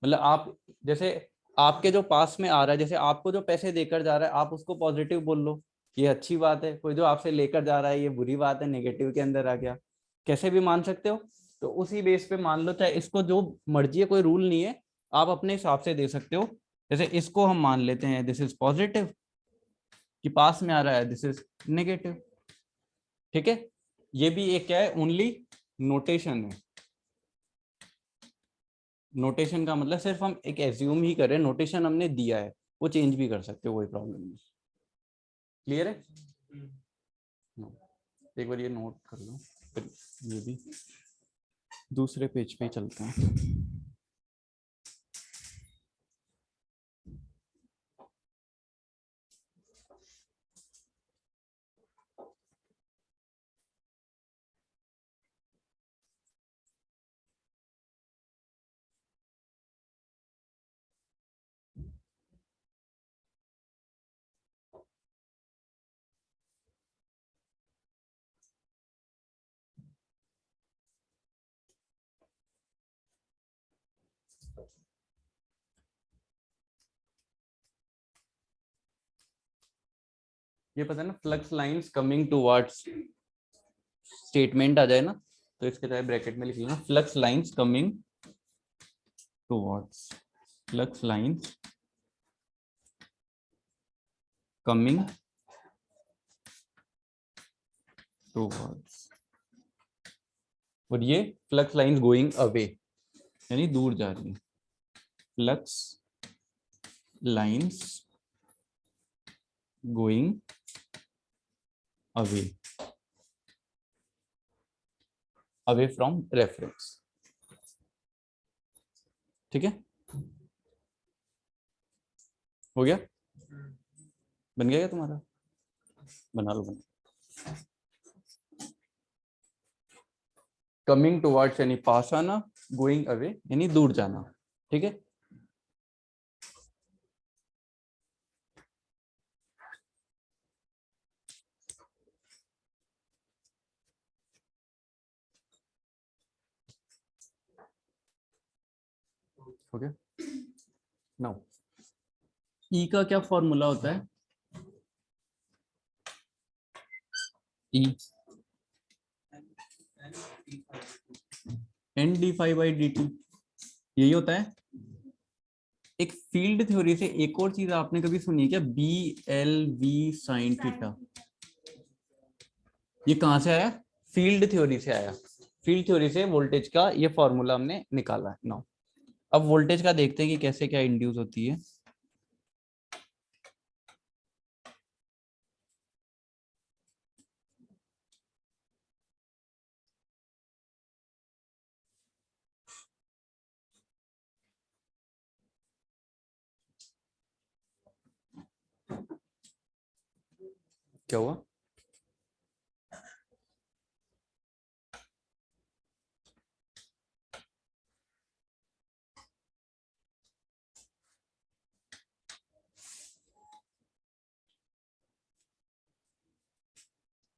मतलब आप जैसे आपके जो पास में आ रहा है, जैसे आपको जो पैसे देकर जा रहा है आप उसको पॉजिटिव बोल लो, ये अच्छी बात है। कोई जो आपसे लेकर जा रहा है ये बुरी बात है, नेगेटिव के अंदर आ गया, कैसे भी मान सकते हो। तो उसी बेस पे मान लो, चाहे इसको जो मर्जी है, कोई रूल नहीं है, आप अपने हिसाब से दे सकते हो। जैसे इसको हम मान लेते हैं दिस इज पॉजिटिव, कि पास में आ रहा है दिस इज नेगेटिव। ठीक है, ये भी एक क्या है, ओनली नोटेशन है। नोटेशन का मतलब सिर्फ हम एक एज्यूम ही करें, नोटेशन हमने दिया है, वो चेंज भी कर सकते हो, कोई प्रॉब्लम नहीं। क्लियर है? एक बार ये नोट कर लो, फिर ये भी दूसरे पेज पे चलते हैं। ये पता है ना, flux lines coming towards, statement आ जाए ना तो इसके चाहे ब्रैकेट में लिख लेना, flux lines coming towards, flux lines coming towards, और ये फ्लक्स लाइंस गोइंग अवे, यानी दूर जा रही है। Flux lines going away, away from reference. ठीक है, हो गया? बन गया क्या तुम्हारा? बना लो, बना। कमिंग टुवर्ड्स यानी पास आना, गोइंग अवे यानी दूर जाना। ठीक है, हो गया? नाउ ई का क्या फॉर्मूला होता है? E N D five by D T, यही होता है। एक फील्ड थ्योरी से एक और चीज आपने कभी सुनी है क्या? B L V sine theta, ये कहां से आया? फील्ड थ्योरी से आया। फील्ड थ्योरी से वोल्टेज का ये फॉर्मूला हमने निकाला है। नाउ अब वोल्टेज का देखते हैं कि कैसे क्या इंड्यूस होती है। क्या हुआ?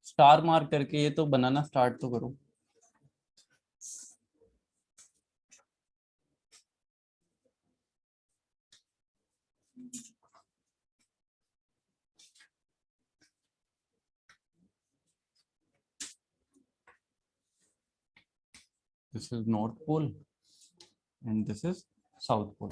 स्टार मार्क करके ये तो बनाना स्टार्ट तो करो। This is north pole and this is south pole.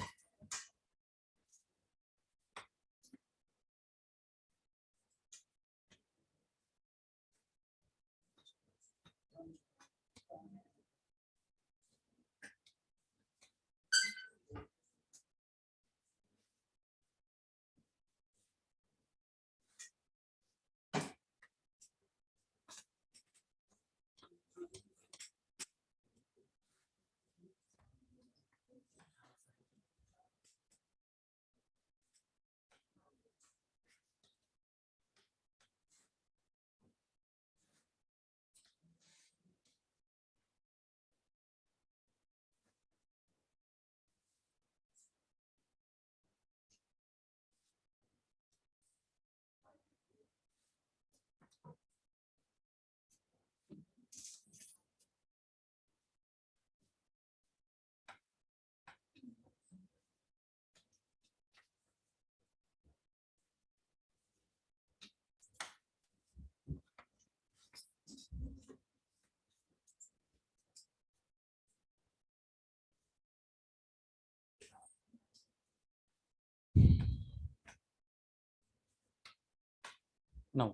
Now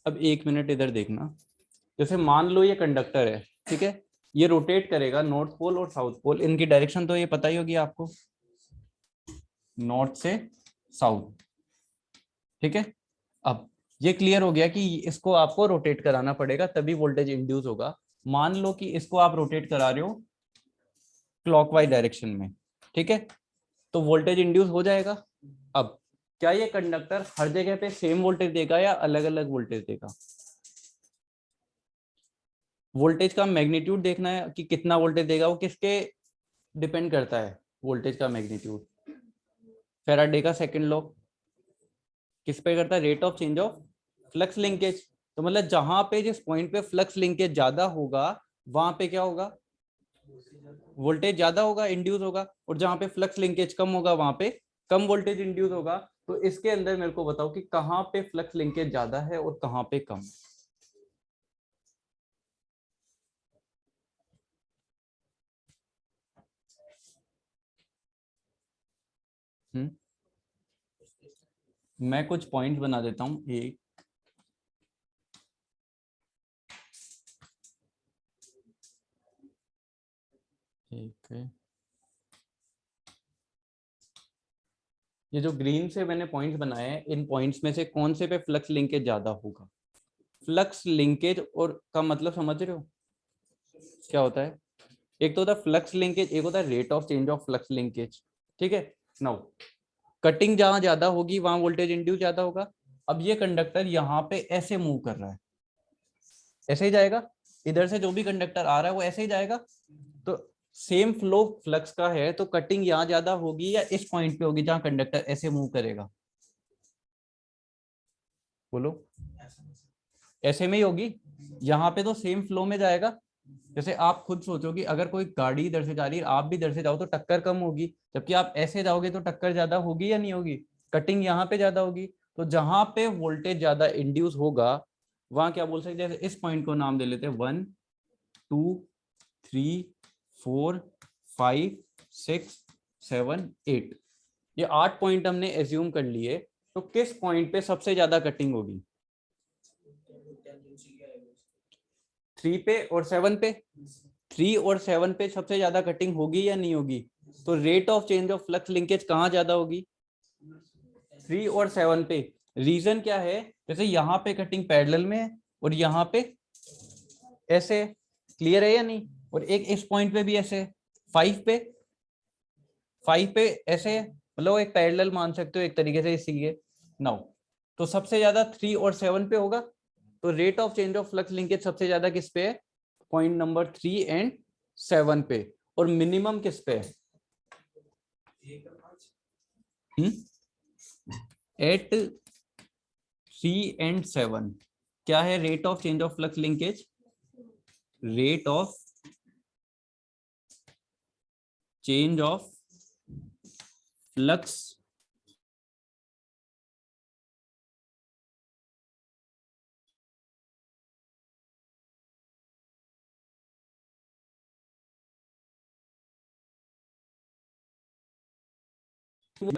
अब 1 मिनट इधर देखना। जैसे मान लो ये कंडक्टर है, ठीक है, ये रोटेट करेगा नॉर्थ पोल और साउथ पोल। इनकी डायरेक्शन तो ये पता ही होगी आपको, नॉर्थ से साउथ, ठीक है। अब ये क्लियर हो गया कि इसको आपको रोटेट कराना पड़ेगा तभी वोल्टेज इंड्यूस होगा। मान लो कि इसको आप रोटेट करा रहे हो क्लॉकवाइज डायरेक्शन में, ठीक है, तो वोल्टेज इंड्यूस हो जाएगा। अब क्या ये कंडक्टर हर जगह पे सेम वोल्टेज देगा या अलग अलग वोल्टेज देगा? वोल्टेज का मैग्नीट्यूड देखना है कि कितना वोल्टेज देगा, वो किसके डिपेंड करता है? वोल्टेज का मैग्नीट्यूड फैराडे का सेकंड लॉ किस पे करता है? Rate of change of flux linkage. तो मतलब जहां पे जिस पॉइंट पे फ्लक्स लिंकेज ज्यादा होगा वहां पे क्या होगा? वोल्टेज ज्यादा होगा, इंड्यूस होगा। और जहां पे फ्लक्स लिंकेज कम होगा वहां पे कम वोल्टेज इंड्यूस होगा। तो इसके अंदर मेरे को बताओ कि कहां पे फ्लक्स लिंकेज ज्यादा है और कहां पे कम। हम्म, मैं कुछ पॉइंट बना देता हूं। एक एक ये जो ग्रीन से मैंने पॉइंट्स बनाए हैं, इन पॉइंट्स में से कौन से पे फ्लक्स लिंकेज ज्यादा होगा? फ्लक्स लिंकेज और का मतलब समझ रहे हो क्या होता है? एक तो होता है फ्लक्स लिंकेज, एक होता है rate of change of flux linkage, ठीक है। नाउ कटिंग जहां ज्यादा होगी वहां वोल्टेज इंड्यूस ज्यादा होगा। अब ये कंडक्टर यहाँ पे ऐसे मूव कर रहा है, ऐसे ही जाएगा। इधर से जो भी कंडक्टर आ रहा है वो ऐसे ही जाएगा। तो सेम फ्लो फ्लक्स का है तो कटिंग यहाँ ज्यादा होगी या इस पॉइंट पे होगी जहां कंडक्टर ऐसे मूव करेगा? बोलो। ऐसे में ही होगी। यहाँ पे तो सेम फ्लो में जाएगा। जैसे आप खुद सोचो कि अगर कोई गाड़ी इधर से जा रही है, आप भी इधर से जाओ तो टक्कर कम होगी, जबकि आप ऐसे जाओगे तो टक्कर ज्यादा होगी या नहीं होगी? कटिंग यहाँ पे ज्यादा होगी। तो जहां पे वोल्टेज ज्यादा इंड्यूस होगा वहां क्या बोल सकते हैं? जैसे इस पॉइंट को नाम दे लेते हैं 1 2 3 4 5 6 7 8। ये 8 पॉइंट हमने एज्यूम कर लिए। तो किस पॉइंट पे सबसे ज्यादा कटिंग होगी? 3 पे और 7 पे। 3 और 7 पे सबसे ज्यादा कटिंग होगी या नहीं होगी? तो rate of change of flux linkage कहाँ ज्यादा होगी? 3 और 7 पे। रीजन क्या है? जैसे यहाँ पे कटिंग पैरेलल में है और यहाँ पे ऐसे, क्लियर है या नहीं? और एक इस पॉइंट पे भी ऐसे, 5 पे, 5 पे ऐसे, मतलब एक पैरेलल मान सकते हो एक तरीके से इसीलिए। नाउ तो सबसे ज्यादा 3 और 7 पे होगा, तो rate of change of flux linkage सबसे ज्यादा किस पे है? पॉइंट नंबर 3 एंड 7 पे। और मिनिमम किस पे है? एट 3 एंड 7 क्या है rate of change of flux linkage? Rate of change of flux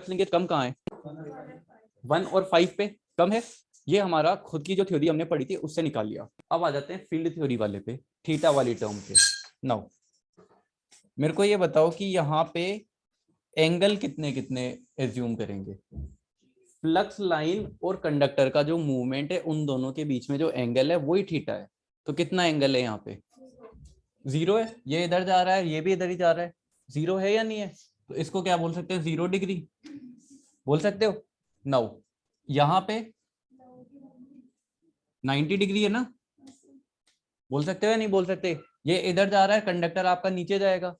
linkage कम कहाँ है? 1 और 5 पे कम है। ये हमारा खुद की जो थ्योरी हमने पढ़ी थी उससे निकाल लिया। अब आ जाते हैं फील्ड थ्योरी वाले पे, थीटा वाली टर्म पे। नाउ मेरे को ये बताओ कि यहाँ पे एंगल कितने कितने एज्यूम करेंगे? फ्लक्स लाइन और कंडक्टर का जो मूवमेंट है उन दोनों के बीच में जो एंगल है वही थीटा है। तो कितना एंगल है यहाँ पे? 0 है। ये इधर जा रहा है, ये भी इधर ही जा रहा है, 0 है या नहीं है? तो इसको क्या बोल सकते हैं? 0 डिग्री बोल सकते हो। नाउ यहाँ पे 90 डिग्री है ना, बोल सकते हो या नहीं बोल सकते? ये इधर जा रहा है, कंडक्टर आपका नीचे जाएगा,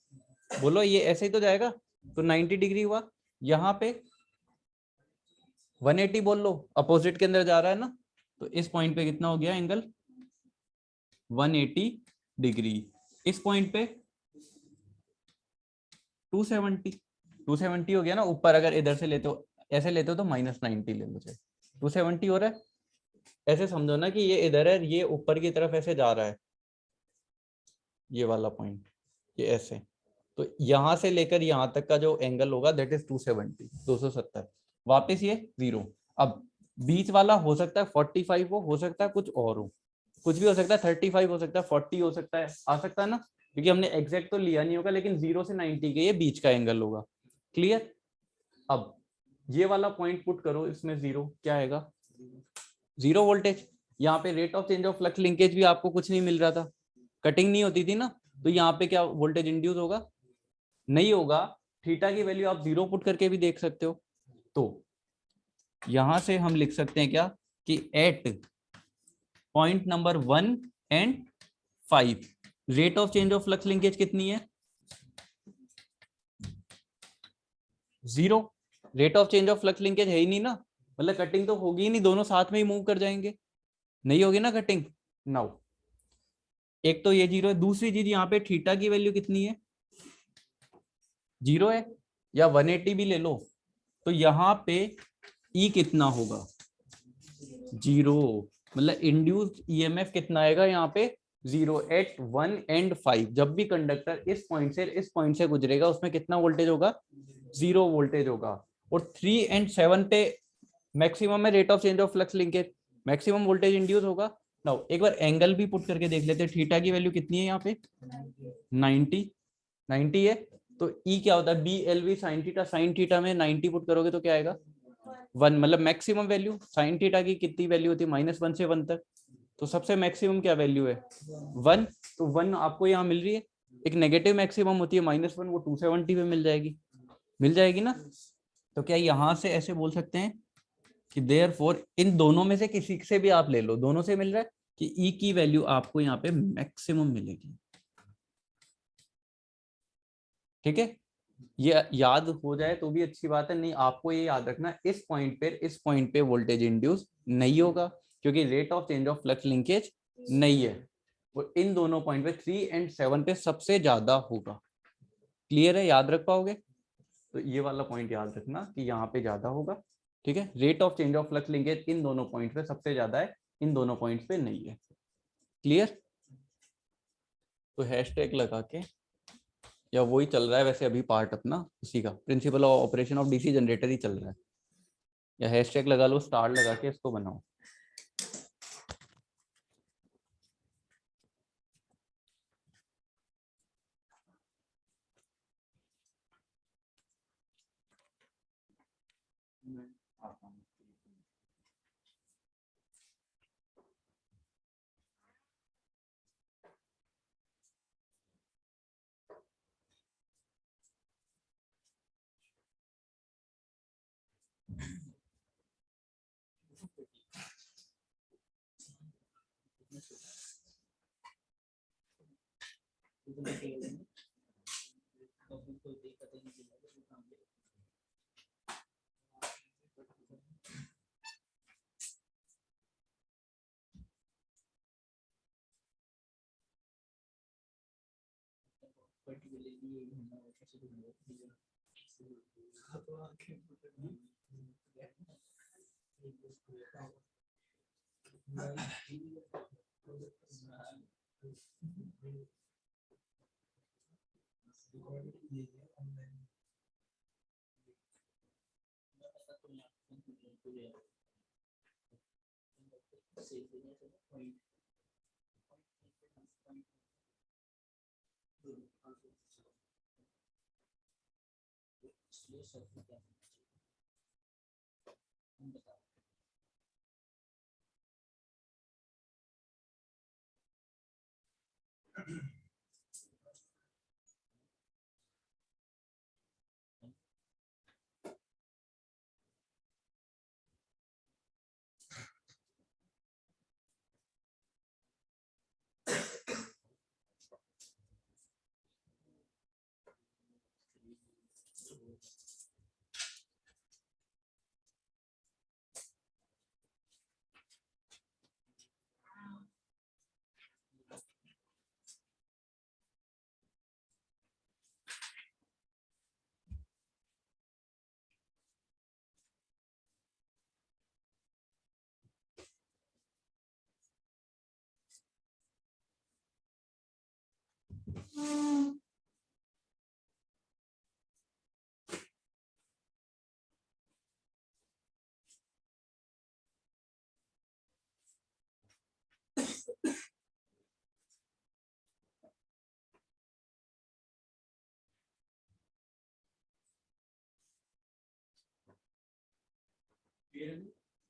बोलो ये ऐसे ही तो जाएगा, तो 90 डिग्री हुआ। यहाँ पे 180 बोल लो, अपोजिट के अंदर जा रहा है ना, तो इस पॉइंट पे कितना हो गया एंगल? 180 डिग्री। इस पॉइंट पे 270 हो गया ना। ऊपर अगर इधर से लेते हो, ऐसे लेते हो तो -90 ले लो, 270 हो रहा है। ऐसे समझो ना कि ये इधर है, ये ऊपर की तरफ ऐसे जा रहा है, ये वाला पॉइंट, ये ऐसे। तो यहां से लेकर यहां तक का जो एंगल होगा दैट इज 270। वापस ये 0। अब बीच वाला हो सकता है 45 हो सकता है कुछ और हो, कुछ भी हो सकता है, 35 हो सकता है, 40 हो सकता है, आ सकता है ना, क्योंकि हमने एग्जैक्ट तो लिया नहीं होगा, लेकिन 0 से 90 के ये बीच का एंगल होगा। क्लियर? अब ये वाला पॉइंट पुट करो इसमें, 0 क्या आएगा? 0 वोल्टेज। यहाँ पे rate of change of flux linkage भी आपको कुछ नहीं मिल रहा था, कटिंग नहीं होती थी ना, तो यहाँ पे क्या वोल्टेज इंड्यूस होगा? नहीं होगा। थीटा की वैल्यू आप 0 पुट करके भी देख सकते हो। तो यहां से हम लिख सकते हैं क्या कि at point number 1 and 5 rate of change of flux linkage कितनी है? 0। Rate of change of flux linkage है ही नहीं ना, मतलब कटिंग तो होगी ही नहीं, दोनों साथ में ही मूव कर जाएंगे, नहीं होगी ना कटिंग। नाउ एक तो ये 0 है, दूसरी चीज यहाँ पे थीटा की वैल्यू कितनी है? 0 है, या 180 भी ले लो, तो यहाँ पे ई कितना होगा? 0। मतलब इंड्यूस्ड ईएमएफ कितना आएगा यहाँ पे? 0 एट 1 एंड 5। जब भी कंडक्टर इस पॉइंट से इस पॉइंट से गुजरेगा उसमें कितना वोल्टेज होगा? 0 वोल्टेज होगा। और 3 एंड 7 पे मैक्सिमम है rate of change of flux linkage, maximum voltage induce होगा। नाउ एक बार एंगल भी पुट करके देख लेते हैं, थीटा की वैल्यू कितनी है यहाँ पे? 90 है। तो ई क्या होता है? B L V sine theta, sine theta में 90 पुट करोगे तो क्या आएगा? 1। मतलब मैक्सिमम वैल्यू साइन थीटा की कितनी वैल्यू होती है? -1 से 1 तक, तो सबसे मैक्सिमम क्या वैल्यू है? 1। तो 1 आपको यहाँ मिल रही है। एक नेगेटिव मैक्सिमम होती है -1, वो 270 पे मिल जाएगी ना। तो क्या यहाँ से ऐसे बोल सकते हैं कि देयरफॉर इन दोनों में से किसी से भी आप ले लो, दोनों से मिल रहा है कि ई की वैल्यू आपको यहाँ पे मैक्सिमम मिलेगी। ठीक है, ये याद हो जाए तो भी अच्छी बात है, नहीं आपको ये याद रखना इस पॉइंट पे वोल्टेज इंड्यूस नहीं होगा, क्योंकि rate of change of flux linkage नहीं है। और इन दोनों पॉइंट पे 3 एंड 7 पे सबसे ज्यादा होगा। क्लियर है? याद रख पाओगे? तो ये वाला पॉइंट याद रखना कि यहाँ पे ज्यादा होगा। ठीक है, rate of change of flux linkage इन दोनों पॉइंट पे सबसे ज्यादा है, इन दोनों पॉइंट पे नहीं है। क्लियर? तो हैशटैग लगा के, या वही चल रहा है वैसे अभी पार्ट अपना उसी का, principle of operation of DC generator ही चल रहा है, या हैशटैग लगा लो, स्टार लगा के इसको बनाओ। मैं आता हूँ।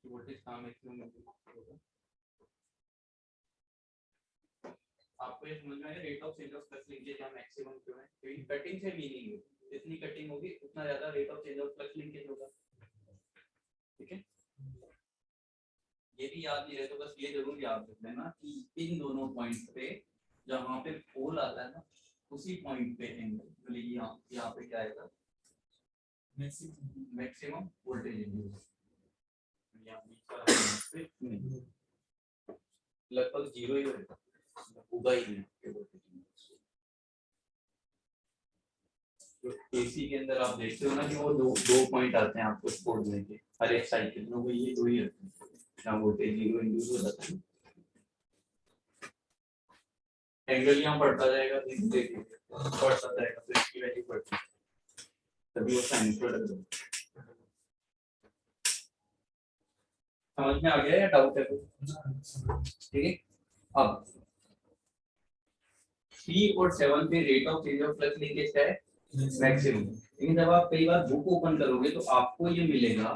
वोल्टेज कहाँ मैक्सिमम होगा आपको ये समझ में आएगा। Rate of change of flux linkage यहाँ मैक्सिमम क्यों है, क्योंकि कटिंग से मीनिंग है, जितनी कटिंग होगी उतना ज्यादा rate of change of flux linkage होगा। ठीक है, ये भी याद नहीं रहे तो बस ये जरूर याद रख लेना कि इन दोनों पॉइंट पे जहाँ पे पोल आता है ना, उसी पॉइंट पे एंगल यहाँ पे क्या आएगा, मैक्सिमम वोल्टेज इंड्यूस। लगभग जीरो ही होगा, होगा ही नहीं। एसी के अंदर आप देखते हो ना कि वो दो पॉइंट आते हैं आपको छोड़ने के हर एक साइकिल में, वो ये दो ही रहते हैं जहाँ वोल्टेज जीरो इंड्यूस हो जाता है। एंगल यहाँ बढ़ता जाएगा, बढ़ता जाएगा तो इसकी वैल्यू बढ़ती है, तभी वो साइनसॉइड है। समझ में आ गया या डाउट है? ठीक है, अब 3 और 7 पे rate of change of flux linkage क्या है, मैक्सिमम। लेकिन जब आप कई बार बुक ओपन करोगे तो आपको ये मिलेगा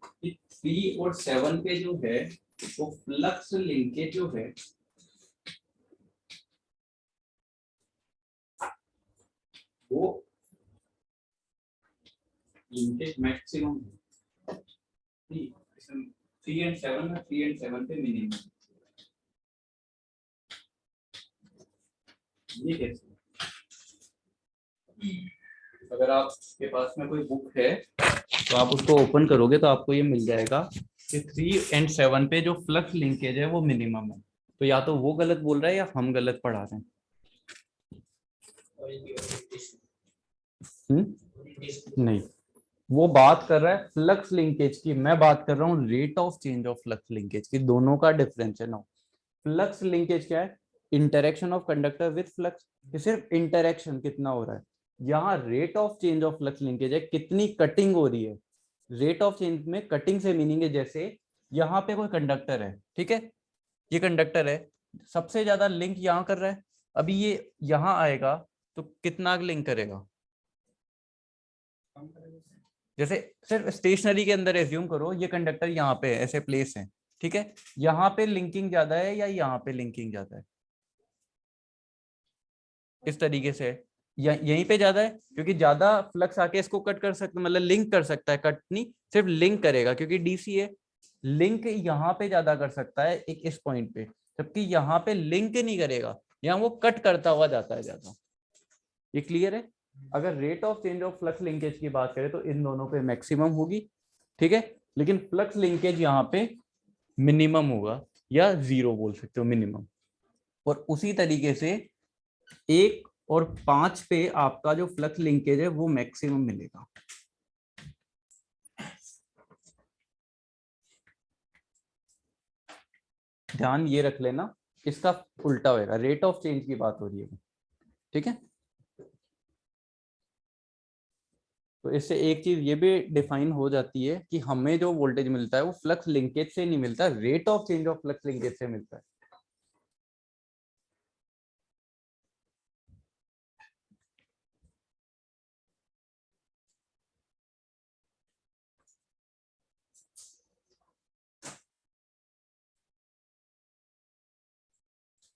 कि 3 और 7 पे जो है वो फ्लक्स लिंकेज जो है वो लिंकेज मैक्सिमम है। 3 एंड 7 में 3 एंड 7 पे मिनिमम। ये कैसे, अगर आपके पास में कोई बुक है तो आप उसको ओपन करोगे तो आपको ये मिल जाएगा कि 3 एंड 7 पे जो फ्लक्स लिंकेज है वो मिनिमम है। तो या तो वो गलत बोल रहा है या हम गलत पढ़ा रहे हैं। नहीं, वो बात कर रहा है फ्लक्स लिंकेज की, मैं बात कर रहा हूँ rate of change of flux linkage की। दोनों का डिफरेंस है ना। फ्लक्स लिंकेज क्या है, interaction of conductor with flux, कि सिर्फ इंटरेक्शन कितना हो रहा है। यहाँ rate of change of flux linkage है कितनी कटिंग हो रही है। रेट ऑफ चेंज में कटिंग से मीनिंग है जैसे यहाँ पे कोई कंडक्टर है, ठीक है, ये कंडक्टर है, सबसे ज्यादा लिंक यहाँ कर रहा है, अभी ये यहाँ आएगा तो कितना लिंक करेगा, जैसे सिर्फ स्टेशनरी के अंदर एज्यूम करो ये कंडक्टर यहाँ पे है, ऐसे प्लेस है, ठीक है, यहाँ पे लिंकिंग ज्यादा है या यहाँ पे लिंकिंग ज्यादा है, इस तरीके से यहीं पे ज्यादा है क्योंकि ज्यादा फ्लक्स आके इसको कट कर सकता, मतलब लिंक कर सकता है, कट नहीं सिर्फ लिंक करेगा क्योंकि डीसी है, लिंक यहाँ पे ज्यादा कर सकता है एक इस पॉइंट पे, जबकि यहाँ पे लिंक नहीं करेगा, यहाँ वो कट करता हुआ जाता है ज्यादा। ये क्लियर है? अगर rate of change of flux linkage की बात करें तो इन दोनों पे मैक्सिमम होगी, ठीक है, लेकिन फ्लक्स लिंकेज यहाँ पे मिनिमम होगा या जीरो बोल सकते हो मिनिमम। और उसी तरीके से 1 और 5 पे आपका जो फ्लक्स लिंकेज है वो मैक्सिमम मिलेगा। ध्यान ये रख लेना, इसका उल्टा होगा, रेट ऑफ चेंज की बात हो रही है, ठीक है। तो इससे एक चीज ये भी डिफाइन हो जाती है कि हमें जो वोल्टेज मिलता है वो फ्लक्स लिंकेज से नहीं मिलता, rate of change of flux linkage से मिलता है।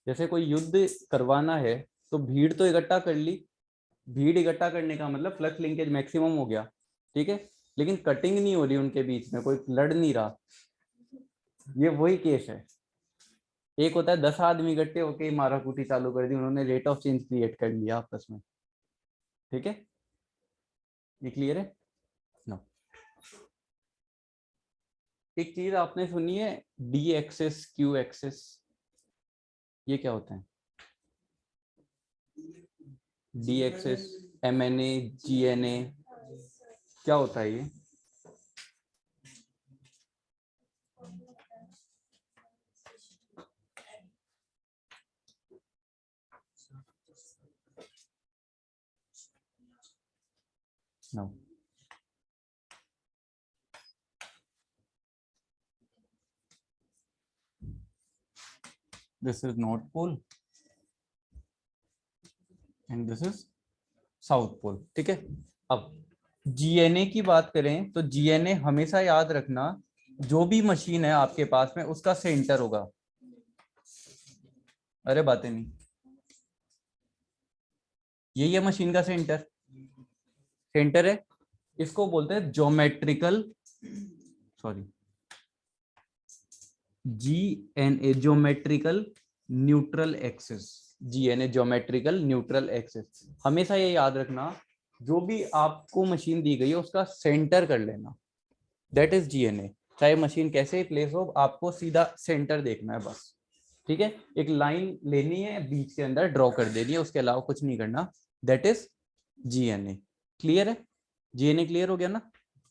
जैसे कोई युद्ध करवाना है तो भीड़ तो इकट्ठा कर ली, भीड़ इकट्ठा करने का मतलब फ्लक्स लिंकेज मैक्सिमम हो गया, ठीक है, लेकिन कटिंग नहीं हो रही उनके बीच में, कोई लड़ नहीं रहा, ये वही केस है। एक होता है 10 आदमी इकट्ठे होके माराकूटी चालू कर दी, उन्होंने रेट ऑफ चेंज क्रिएट कर लिया आपस में, ठीक है, ये क्लियर है ना। एक चीज आपने सुनी है डी एक्सेस क्यू एक्सेस, ये क्या होता है? D axis, M N A, G N A, क्या होता है ये? No, this is north pole and this is south pole, ठीक है। अब जीएनए की बात करें तो जीएनए हमेशा याद रखना, जो भी मशीन है आपके पास में उसका सेंटर होगा। अरे बातें नहीं, यही है मशीन का सेंटर, सेंटर है, इसको बोलते हैं geometrical, sorry, GNA geometrical neutral axis, GNA geometrical neutral axis. हमेशा ये याद रखना, जो भी आपको मशीन दी गई है उसका सेंटर कर लेना, दैट इज जीएनए। चाहे मशीन कैसे ही प्लेस हो, आपको सीधा सेंटर देखना है बस, ठीक है, एक लाइन लेनी है बीच के अंदर ड्रॉ कर देनी है, उसके अलावा कुछ नहीं करना, दैट इज जीएनए। क्लियर है? जीएनए क्लियर हो गया ना?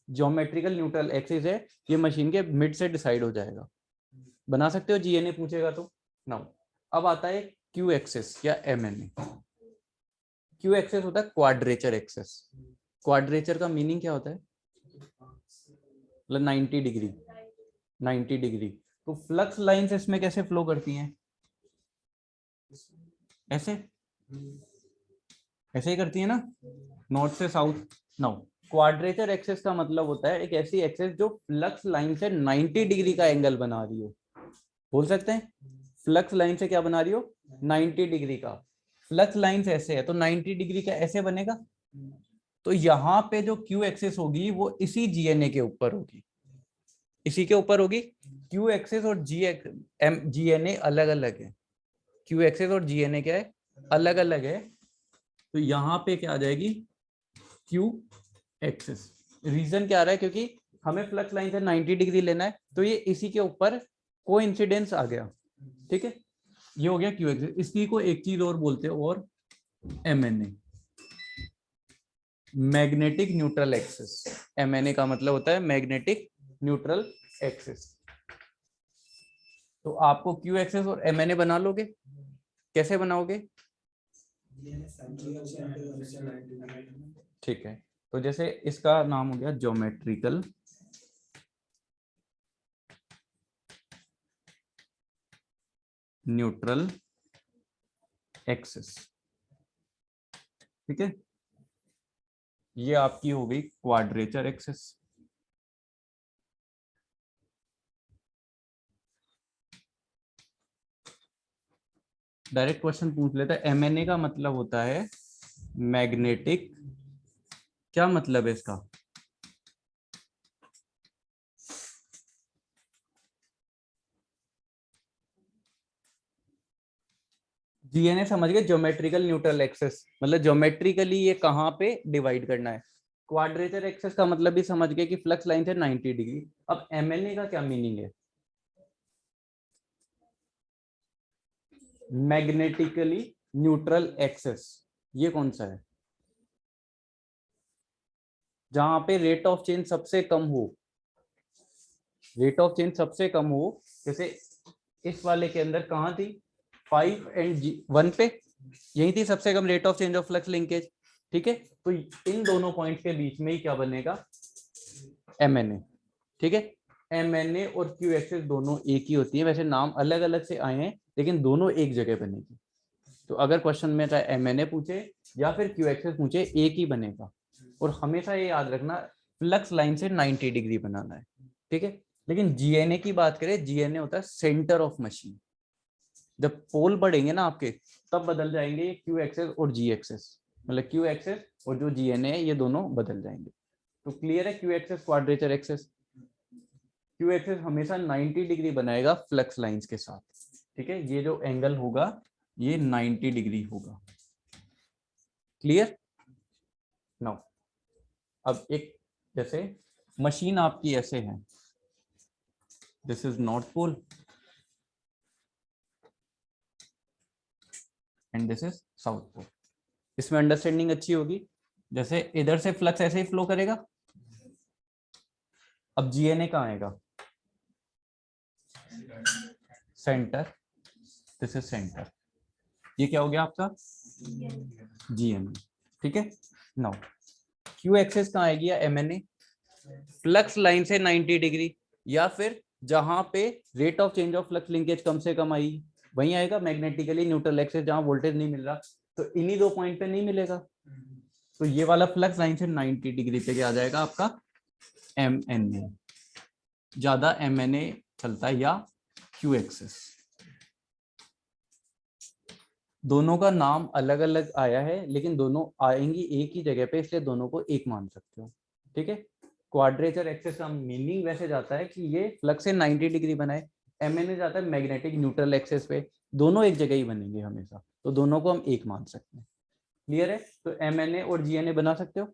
ज्योमेट्रिकल न्यूट्रल एक्सिस है, ये मशीन के मिड से डिसाइड हो जाएगा, बना सकते हो जीएनए पूछेगा तो। नाउ अब आता है क्यू एक्सिस या एमएनए। क्यू एक्सिस होता है क्वाड्रेचर एक्सिस। क्वाड्रेचर का मीनिंग क्या होता है? मतलब 90 डिग्री, 90 डिग्री। तो फ्लक्स लाइंस इसमें कैसे फ्लो करती हैं? ऐसे, ऐसे ही करती है ना, नॉर्थ से साउथ। नाउ क्वाड्रेचर एक्सिस का मतलब होता है एक ऐसी एक्सिस जो फ्लक्स लाइन से 90 डिग्री का एंगल बना रही हो। बोल सकते हैं फ्लक्स लाइन से क्या बना रही हो? 90 डिग्री का। फ्लक्स लाइन से ऐसे है तो 90 डिग्री का ऐसे बनेगा, तो यहाँ पे जो क्यू एक्सिस होगी वो इसी जीएनए के ऊपर होगी, इसी के ऊपर होगी। क्यू एक्सिस और जीएनए अलग अलग है, क्यू एक्सिस और जीएनए क्या है? अलग अलग है। तो यहाँ पे क्या आ जाएगी? Q axis. रीजन क्या आ रहा है? क्योंकि हमें फ्लक्स लाइन से 90 डिग्री लेना है, तो ये इसी के ऊपर कोइंसिडेंस आ गया, ठीक है, ये हो गया क्यू एक्सिस। इसी को एक चीज और बोलते हैं, और MNA, magnetic neutral axis. MNA का मतलब होता है मैग्नेटिक न्यूट्रल एक्सिस। तो आपको क्यू एक्सिस और एमएनए बना लोगे, कैसे बनाओगे? ठीक है, तो जैसे इसका नाम हो गया ज्योमेट्रिकल न्यूट्रल एक्सिस, ठीक है, ये आपकी हो गई क्वाड्रेचर एक्सिस। डायरेक्ट क्वेश्चन पूछ लेता है, एमएनए का मतलब होता है मैग्नेटिक, क्या मतलब है इसका? जीएनए समझ गए, ज्योमेट्रिकल न्यूट्रल एक्सेस, मतलब ज्योमेट्रिकली ये कहाँ पे डिवाइड करना है। क्वाड्रेचर एक्सेस का मतलब भी समझ गए कि फ्लक्स लाइन से 90 डिग्री। अब एमएनए का क्या मीनिंग है? Magnetically neutral access. ये कौन सा है? जहां पे रेट ऑफ चेंज सबसे कम हो, रेट ऑफ चेंज सबसे कम हो, जैसे इस वाले के अंदर कहाँ थी, 5 एंड 1 पे, यही थी सबसे कम rate of change of flux linkage. ठीक है, तो इन दोनों पॉइंट के बीच में ही क्या बनेगा, एमएनए। ठीक है, एमएनए और क्यू एक्सेस दोनों एक ही होती है, वैसे नाम अलग अलग से आए हैं लेकिन दोनों एक जगह बनेगी। तो अगर क्वेश्चन में चाहे एमएनए पूछे या फिर क्यू एक्सेस पूछे, एक ही बनेगा। और हमेशा ये याद रखना, फ्लक्स लाइन से 90 डिग्री बनाना है। ठीक है, लेकिन जीएनए की बात करें, जीएनए होता है सेंटर ऑफ मशीन। जब पोल बढ़ेंगे ना आपके, तब बदल जाएंगे क्यू एक्सेस और जी एक्सेस, मतलब क्यू एक्सेस और जो जीएनए है ये दोनों बदल जाएंगे। तो क्लियर है, Q axis quadrature axis. Q axis हमेशा 90 डिग्री बनाएगा फ्लक्स लाइंस के साथ। ठीक है, ये जो एंगल होगा ये 90 डिग्री होगा। क्लियर? नाउ अब एक, जैसे मशीन आपकी ऐसे है, this is north pole and this is south pole. इसमें अंडरस्टैंडिंग अच्छी होगी। जैसे इधर से फ्लक्स ऐसे ही फ्लो करेगा। अब जीएनए कहाँ आएगा, सेंटर, दिस इज सेंटर। ये क्या हो गया आपका, जीएनए। ठीक है, नाउ क्यू एक्सेस कहाँ आएगी, या एमएनए, फ्लक्स लाइन से 90 डिग्री, या फिर जहां पे rate of change of flux linkage कम से कम आई, वहीं आएगा मैग्नेटिकली न्यूट्रल एक्सेस, जहां वोल्टेज नहीं मिल रहा। तो इन्हीं दो पॉइंट पे नहीं मिलेगा। तो ये वाला फ्लक्स लाइन से 90 डिग्री पे क्या आ जाएगा आपका, एम एन ए। ज्यादा एम एन ए चलता है, या क्यू एक्सेस। दोनों का नाम अलग अलग आया है लेकिन दोनों आएंगी एक ही जगह पे, इसलिए दोनों को एक मान सकते हो। ठीक है, क्वाड्रेचर एक्सेस का मीनिंग वैसे जाता है कि ये फ्लक्स से 90 डिग्री बनाए, एमएनए जाता है मैग्नेटिक न्यूट्रल एक्सेस पे। दोनों एक जगह ही बनेंगे हमेशा, तो दोनों को हम एक मान सकते हैं। क्लियर है? तो एमएनए और जीएनए बना सकते हो।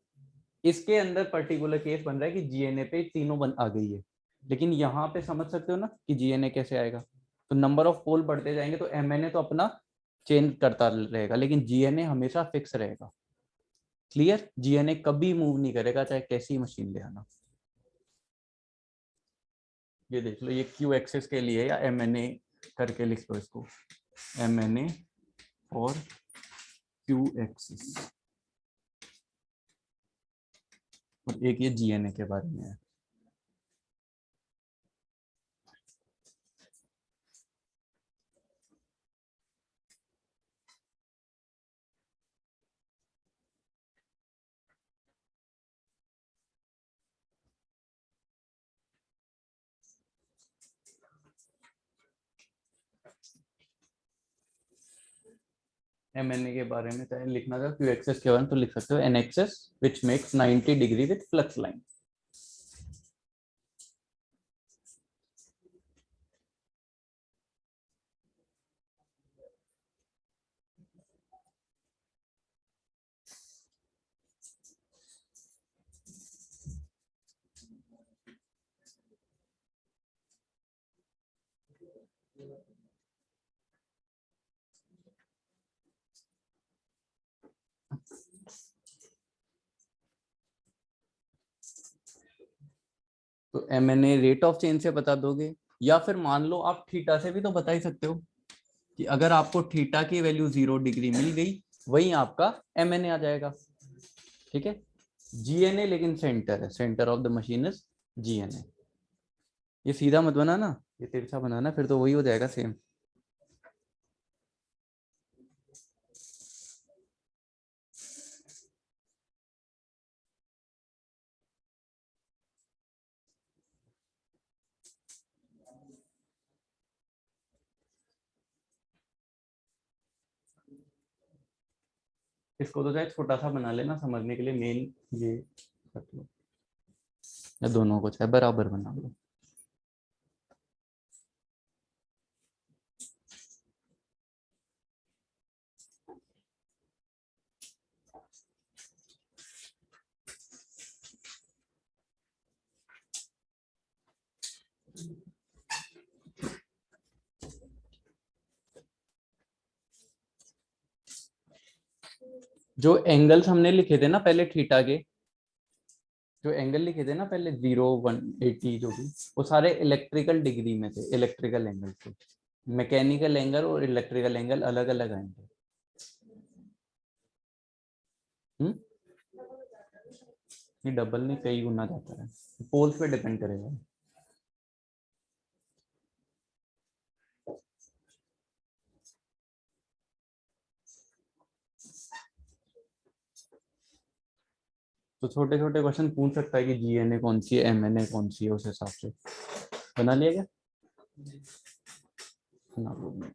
इसके अंदर पर्टिकुलर केस बन रहा है कि जीएनए पे तीनों बन आ गई है, लेकिन यहाँ पे समझ सकते हो ना कि जीएनए कैसे आएगा। तो नंबर ऑफ पोल बढ़ते जाएंगे तो एमएनए तो अपना चेंज करता रहेगा, लेकिन जीएनए हमेशा फिक्स रहेगा। क्लियर? जीएनए कभी मूव नहीं करेगा, चाहे कैसी मशीन ले आना। ये देख लो, ये क्यू एक्सिस के लिए, या एमएनए करके लिख लो इसको, एमएनए और क्यू एक्सिस। और एक ये जीएनए के बारे में है। एमएनए के बारे में चाहे लिखना था, क्यू एक्सेस के बारे में तो लिख सकते हो, N axis which makes 90 degree with flux line. तो एमएनए रेट ऑफ चेंज से बता दोगे, या फिर मान लो आप थीटा से भी तो बता ही सकते हो कि अगर आपको थीटा की वैल्यू 0 डिग्री मिल गई, वही आपका एमएनए आ जाएगा। ठीक है, जीएनए लेकिन सेंटर है, centre of the machine is GNA. ये सीधा मत बनाना, ये तिरछा बनाना, फिर तो वही हो जाएगा सेम। इसको तो चाहे छोटा सा बना लेना समझने के लिए, मेन ये कर लो, या दोनों को चाहे बराबर बना लो। जो एंगल्स हमने लिखे थे ना पहले थीटा के, जो एंगल लिखे थे ना पहले 0 180 जो भी, वो सारे इलेक्ट्रिकल डिग्री में थे, इलेक्ट्रिकल एंगल थे। मैकेनिकल एंगल और इलेक्ट्रिकल एंगल अलग अलग आएंगे। ये डबल नहीं, कई गुना जाता है, पोल्स पे डिपेंड करेगा। तो छोटे छोटे क्वेश्चन पूछ सकता है कि जीएनए कौन सी है, एमएनए कौन सी है, उस हिसाब से बना लिया क्या? बना लो।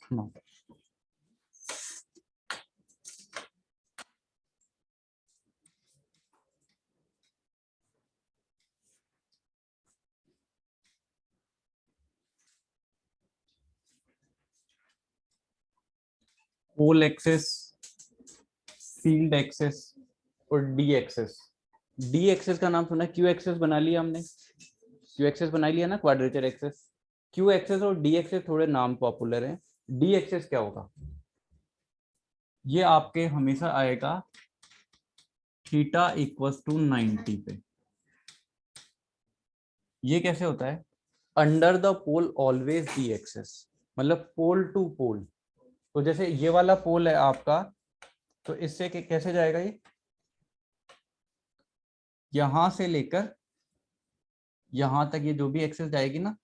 No. पोल एक्सेस, फील्ड एक्सेस और डी एक्सेस। डी एक्सेस का नाम सुना है, क्यू एक्सेस बना लिया हमने, क्यू एक्सेस बना लिया ना, क्वाड्रेचर एक्सेस। क्यू एक्सेस और डी एक्सेस थोड़े नाम पॉपुलर हैं। डी एक्सेस क्या होगा? ये आपके हमेशा आएगा थीटा इक्वल्स टू 90 पे। ये कैसे होता है? Under the pole always D axis, मतलब पोल टू पोल। तो जैसे ये वाला पोल है आपका, तो इससे कैसे जाएगा ये? यहां से लेकर यहां तक ये जो भी एक्सेस जाएगी ना,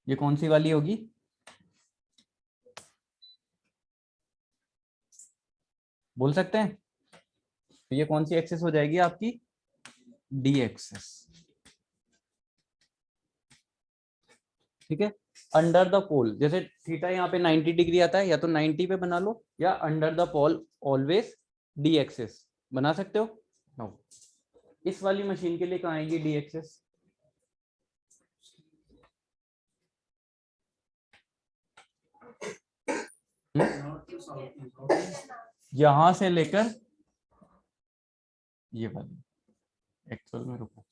ये कौन सी वाली होगी? बोल सकते हैं? तो ये कौन सी एक्सेस हो जाएगी आपकी? D axis. ठीक है, अंडर द पोल, जैसे थीटा यहाँ पे 90 डिग्री आता है, या तो 90 पे बना लो, या under the pole always D axis बना सकते हो। नो, इस वाली मशीन के लिए कहाँ आएगी डी एक्सेस? यहां से लेकर ये वाली, एक्चुअल में रुको,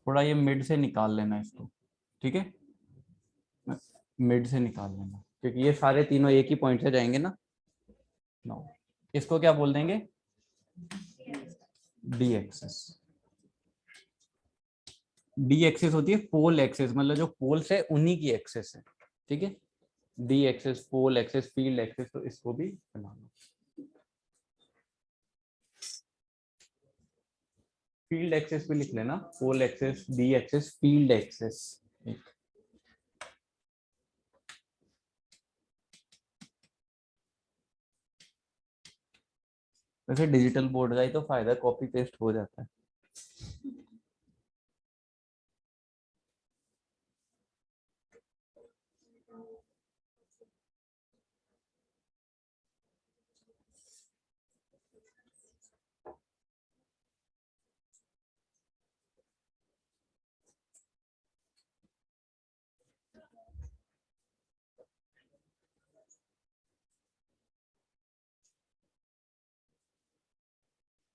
थोड़ा ये मिड से निकाल लेना इसको, ठीक है, मिड से निकाल लेना, क्योंकि ये सारे तीनों एक ही पॉइंट से जाएंगे ना। नो, इसको क्या बोल देंगे? D access. डी एक्सेस होती है पोल एक्सेस, मतलब जो पोल्स है उन्हीं की एक्सेस है, ठीक है। डी एक्सेस, पोल एक्सेस, फील्ड एक्सेस, तो इसको भी बना लो। फील्ड एक्सेस भी लिख लेना, pole axis, D axis, field axis. वैसे डिजिटल बोर्ड का ही तो फायदा, कॉपी पेस्ट हो जाता है।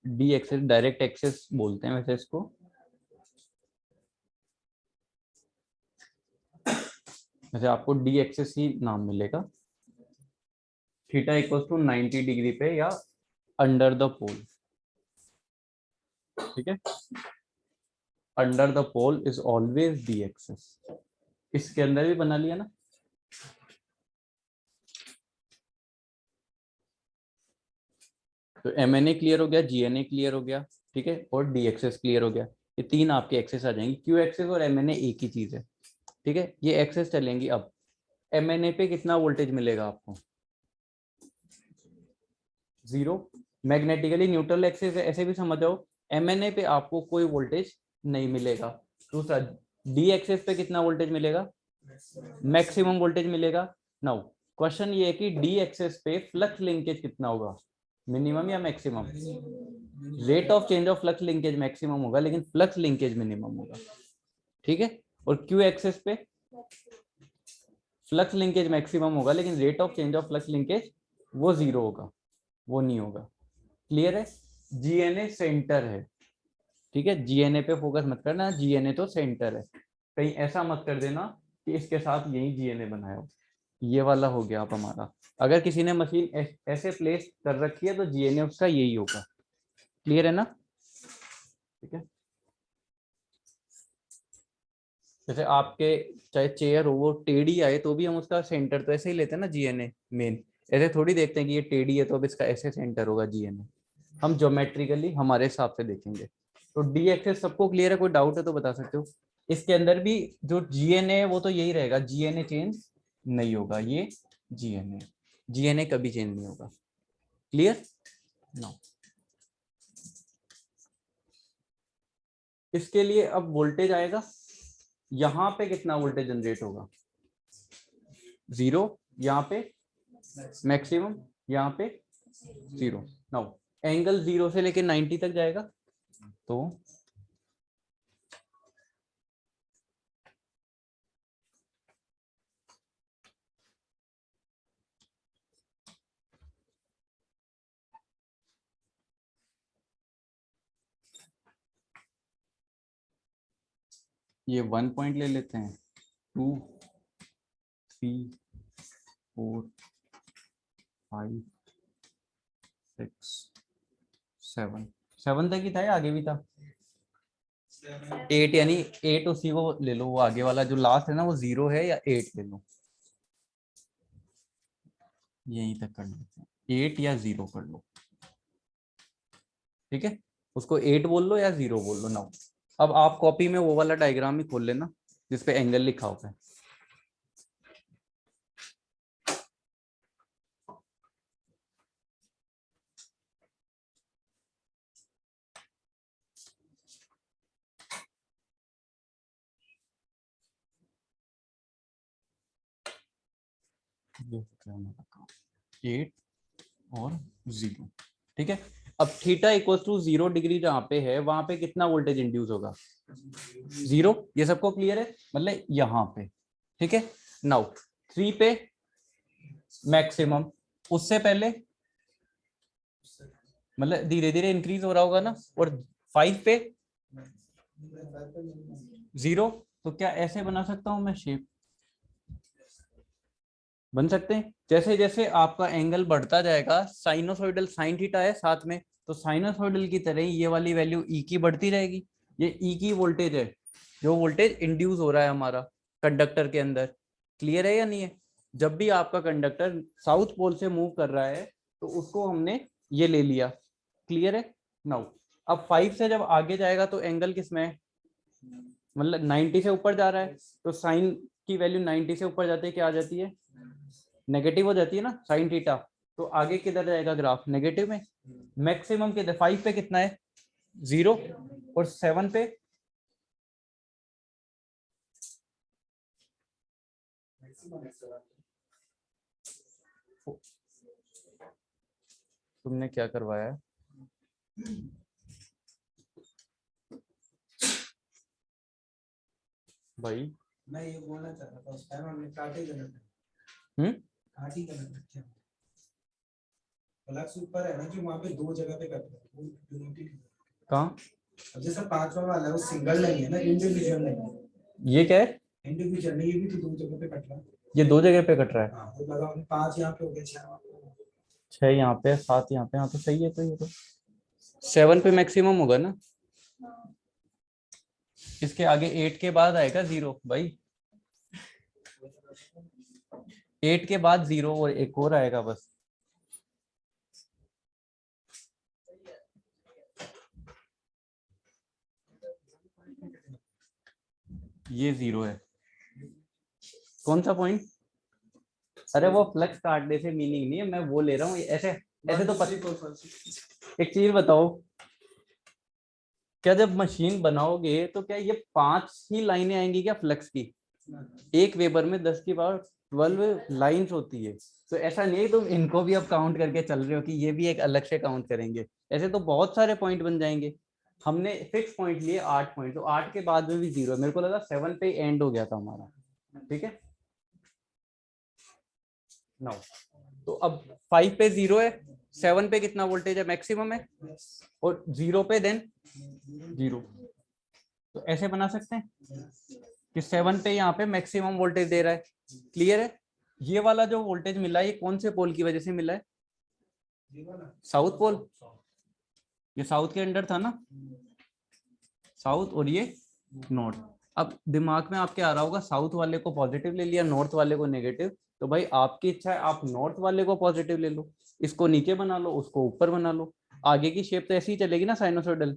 डी एक्सेस डायरेक्ट एक्सेस बोलते हैं वैसे इसको। वैसे आपको डी एक्सेस ही नाम मिलेगा। थीटा इक्वल टू 90 डिग्री पे या अंडर द पोल, ठीक है, under the pole is always D axis. इसके अंदर भी बना लिया ना। तो एम एन ए क्लियर हो गया, जी एन ए क्लियर हो गया, ठीक है, और डी एक्सेस क्लियर हो गया। ये तीन आपके एक्सेस आ जाएंगी। क्यू एक्सेस और एम एन ए एक ही चीज है, ठीक है। ये एक्सेस चलेंगी। अब एम एन ए पे कितना वोल्टेज मिलेगा आपको? 0। मैग्नेटिकली न्यूट्रल एक्सेस है, ऐसे भी समझ जाओ। एम एन ए पे आपको कोई वोल्टेज नहीं मिलेगा। दूसरा, डी एक्सेस पे कितना वोल्टेज मिलेगा? मैक्सिमम वोल्टेज मिलेगा। नाउ क्वेश्चन ये है कि डी एक्सेस पे फ्लक्स लिंकेज कितना होगा, मिनिमम या maximum? Rate of change of flux linkage maximum होगा, लेकिन फ्लक्स लिंकेज मिनिमम होगा, ठीक है। और क्यू एक्सेस पे फ्लक्स लिंकेज मैक्सिमम होगा, लेकिन rate of change of flux linkage वो 0 होगा, वो नहीं होगा। क्लियर है? जीएनए सेंटर है, ठीक है। जीएनए पे फोकस मत करना, जीएनए तो सेंटर है। कहीं ऐसा मत कर देना कि इसके साथ यही जीएनए बनाया हो। ये वाला हो गया आप हमारा। अगर किसी ने मशीन ऐसे प्लेस कर रखी है तो जीएनए उसका यही होगा। क्लियर है ना? ठीक है। जैसे आपके चाहे चेयर हो वो टेढ़ी आए तो भी हम उसका सेंटर तो ऐसे ही लेते हैं ना, जीएनए मेन। ऐसे थोड़ी देखते हैं कि ये टेढ़ी है तो अब इसका ऐसे सेंटर होगा जीएनए। हम ज्योमेट्रिकली हमारे हिसाब से देखेंगे। तो डी एक्सेस सबको क्लियर है? कोई डाउट है तो बता सकते हो। इसके अंदर भी जो जीएनए है वो तो यही रहेगा, जीएनए चेंज नहीं होगा। ये जीएनए, जीएनए कभी चेंज नहीं होगा। क्लियर? नो। इसके लिए अब वोल्टेज आएगा, यहाँ पे कितना वोल्टेज जनरेट होगा? 0, यहाँ पे मैक्सिमम, यहाँ पे 0। नाउ एंगल 0 से लेके 90 तक जाएगा, तो ये 1 पॉइंट ले लेते हैं, 2, 3, 4, 5, 6, 7, 7 तक ही था या आगे भी था? 8, यानी 8 उसी को ले लो, वो आगे वाला जो लास्ट है ना वो 0 है, या 8 ले लो, यहीं तक कर लेते हैं। 8 या 0 कर लो, ठीक है। उसको 8 बोल लो या 0 बोल लो। नाउ अब आप कॉपी में वो वाला डायग्राम ही खोल लेना जिसपे एंगल लिखा होता है। ये 8 और 0, ठीक है। अब थीटा इक्वल टू 0 डिग्री जहां पे है वहां पे कितना वोल्टेज इंड्यूस होगा? 0। ये सबको क्लियर है? मतलब यहाँ पे, ठीक है। नाउ 3 पे मैक्सिमम, उससे पहले मतलब धीरे धीरे इंक्रीज हो रहा होगा ना, और 5 पे 0। तो क्या ऐसे बना सकता हूं मैं शेप? बन सकते हैं। जैसे जैसे आपका एंगल बढ़ता जाएगा, साइनोसॉइडल साइन थीटा है साथ में, तो साइनोसॉइडल की तरह ये वाली वैल्यू ई की बढ़ती रहेगी। ये ई की वोल्टेज है, जो वोल्टेज इंड्यूस हो रहा है हमारा कंडक्टर के अंदर। क्लियर है या नहीं है? जब भी आपका कंडक्टर साउथ पोल से मूव कर रहा है तो उसको हमने ये ले लिया। क्लियर है? नाउ अब 5 से जब आगे जाएगा तो एंगल किस में है? मतलब 90 से ऊपर जा रहा है, तो साइन की वैल्यू 90 से ऊपर जाते क्या आ जाती है? नेगेटिव हो जाती है ना साइन थीटा। तो आगे किधर जाएगा ग्राफ? नेगेटिव में। मैक्सिमम किधर? 5 पे कितना है? 0। और 7 पे तुमने क्या करवाया है? भाई मैं ये बोलना चाह रहा था, उस टाइम हमने काट ही गलत रखे हैं। फ्लक्स ऊपर है ना, जो वहाँ पे 2 जगह पे कट रहा है, वो यूनिटी कहाँ? अब जैसा 5वां वाला है वो सिंगल नहीं है ना, इंडिविजुअल नहीं है। ये क्या है? इंडिविजुअल नहीं, ये भी तो 2 जगह पे कट रहा है। ये 2 जगह पे कट रहा है। हाँ, तो लगा 5 यहाँ पे हो गया, 6 वहाँ पे हो गया। 6 यहाँ पे, 7 यहाँ पे, हाँ तो सही है। तो ये तो 7 पे मैक्सिमम होगा ना, इसके आगे 8 के बाद आएगा 0 भाई, 8 के बाद 0 और एक और आएगा बस। ये 0 है। कौन सा पॉइंट? अरे वो फ्लक्स काटने से मीनिंग नहीं है, मैं वो ले रहा हूँ ऐसे ऐसे तो एक चीज बताओ, क्या जब मशीन बनाओगे तो क्या ये 5 ही लाइनें आएंगी क्या फ्लक्स की? एक वेबर में 10 की पावर 12 लाइंस होती है। तो ऐसा नहीं है तुम इनको भी अब काउंट करके चल रहे हो कि ये भी एक अलग से काउंट करेंगे, ऐसे तो बहुत सारे पॉइंट बन जाएंगे। हमने फिक्स पॉइंट लिए 8 पॉइंट, तो 8 के बाद में भी 0 है, मेरे को लगा 7 पे एंड हो गया था हमारा। ठीक है, 9। तो अब 5 पे 0 है, 7 पे कितना वोल्टेज है? मैक्सिमम है, और 0 पे देन 0। तो ऐसे बना सकते हैं कि 7 पे यहाँ पे मैक्सिमम वोल्टेज दे रहा है। क्लियर है? ये वाला जो वोल्टेज मिला है ये कौन से पोल की वजह से मिला है? South pole. ये साउथ के अंडर था ना, साउथ, और ये नॉर्थ। अब दिमाग में आपके आ रहा होगा साउथ वाले को पॉजिटिव ले लिया, नॉर्थ वाले को नेगेटिव। तो भाई आपकी इच्छा है, आप नॉर्थ वाले को पॉजिटिव ले लो, इसको नीचे बना लो, उसको ऊपर बना लो। आगे की शेप तो ऐसी ही चलेगी ना साइनोसॉइडल,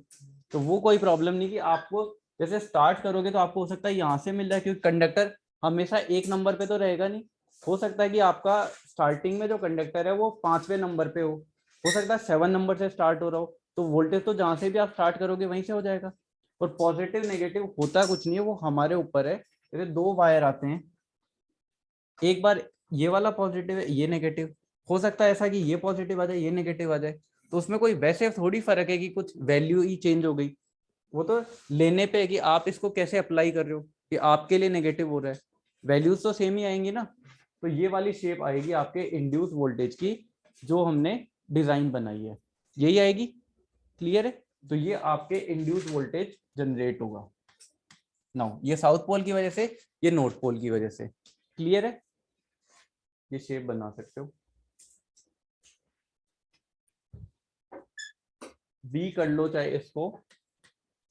तो वो कोई प्रॉब्लम नहीं कि आपको जैसे स्टार्ट करोगे तो आपको हो सकता है यहाँ से मिल जाए, क्योंकि कंडक्टर हमेशा एक नंबर पे तो रहेगा नहीं। हो सकता है कि आपका स्टार्टिंग में जो कंडक्टर है वो 5वें नंबर पे हो सकता है 7 नंबर से स्टार्ट हो रहा हो, तो वोल्टेज तो जहां से भी आप स्टार्ट करोगे वहीं से हो जाएगा। और पॉजिटिव नेगेटिव होता कुछ नहीं है, वो हमारे ऊपर है। जैसे 2 वायर आते हैं, एक बार ये वाला पॉजिटिव है, ये नेगेटिव, हो सकता है ऐसा कि ये पॉजिटिव आ जाए, ये नेगेटिव आ जाए, तो उसमें कोई वैसे थोड़ी फर्क है कि कुछ वैल्यू ही चेंज हो गई। वो तो लेने पे है कि आप इसको कैसे अप्लाई कर रहे हो, कि आपके लिए नेगेटिव हो रहा है, वैल्यूज तो सेम ही आएंगी ना। तो ये वाली शेप आएगी आपके इंड्यूस वोल्टेज की, जो हमने डिजाइन बनाई है, यही आएगी। क्लियर है? तो ये आपके इंड्यूस वोल्टेज जनरेट होगा। नाउ ये साउथ पोल की वजह से, ये नॉर्थ पोल की वजह से। क्लियर है? ये शेप बना सकते हो, बी कर लो चाहे इसको,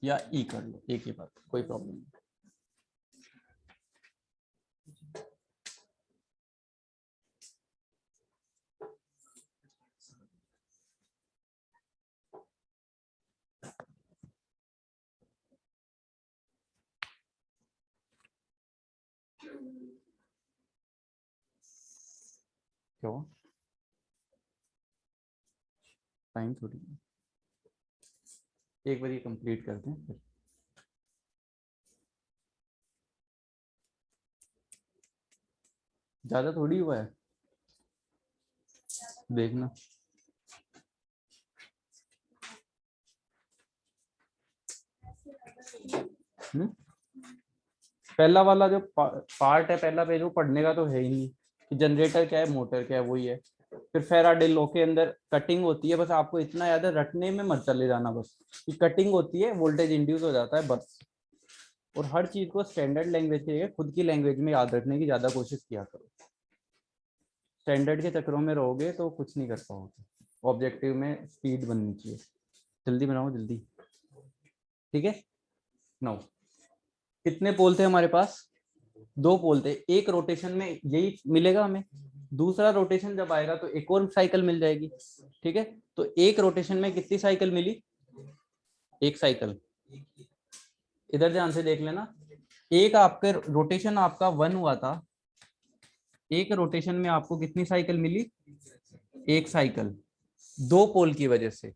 या ई कर लो, एक ही बात, कोई प्रॉब्लम नहीं। क्यों? टाइम थोड़ी, एक बार ये कंप्लीट करते हैं फिर। ज्यादा थोड़ी हुआ है, देखना। पहला वाला जो पार्ट है, पहला पेज, वो पढ़ने का तो है ही नहीं कि जनरेटर क्या है, मोटर क्या है, वही है। फिर फेराडे लॉ के अंदर कटिंग होती है, बस आपको इतना याद है, रटने में मत चले जाना बस, कि कटिंग होती है, वोल्टेज इंड्यूस हो जाता है बस। और हर चीज को स्टैंडर्ड लैंग्वेज के, खुद की लैंग्वेज में याद रखने की ज्यादा कोशिश किया करो। स्टैंडर्ड के चक्रों में रहोगे तो कुछ नहीं कर पाओगे। ऑब्जेक्टिव में स्पीड बननी चाहिए, जल्दी बनाओ जल्दी। ठीक है, नाउ कितने पोल थे हमारे पास? 2 पोल थे। एक रोटेशन में यही मिलेगा हमें, दूसरा रोटेशन जब आएगा तो एक और साइकिल मिल जाएगी। ठीक है, तो एक रोटेशन में कितनी साइकिल मिली? एक साइकिल। इधर ध्यान से देख लेना, एक आपके रोटेशन आपका 1 हुआ था, एक रोटेशन में आपको कितनी साइकिल मिली? एक साइकिल, 2 पोल की वजह से।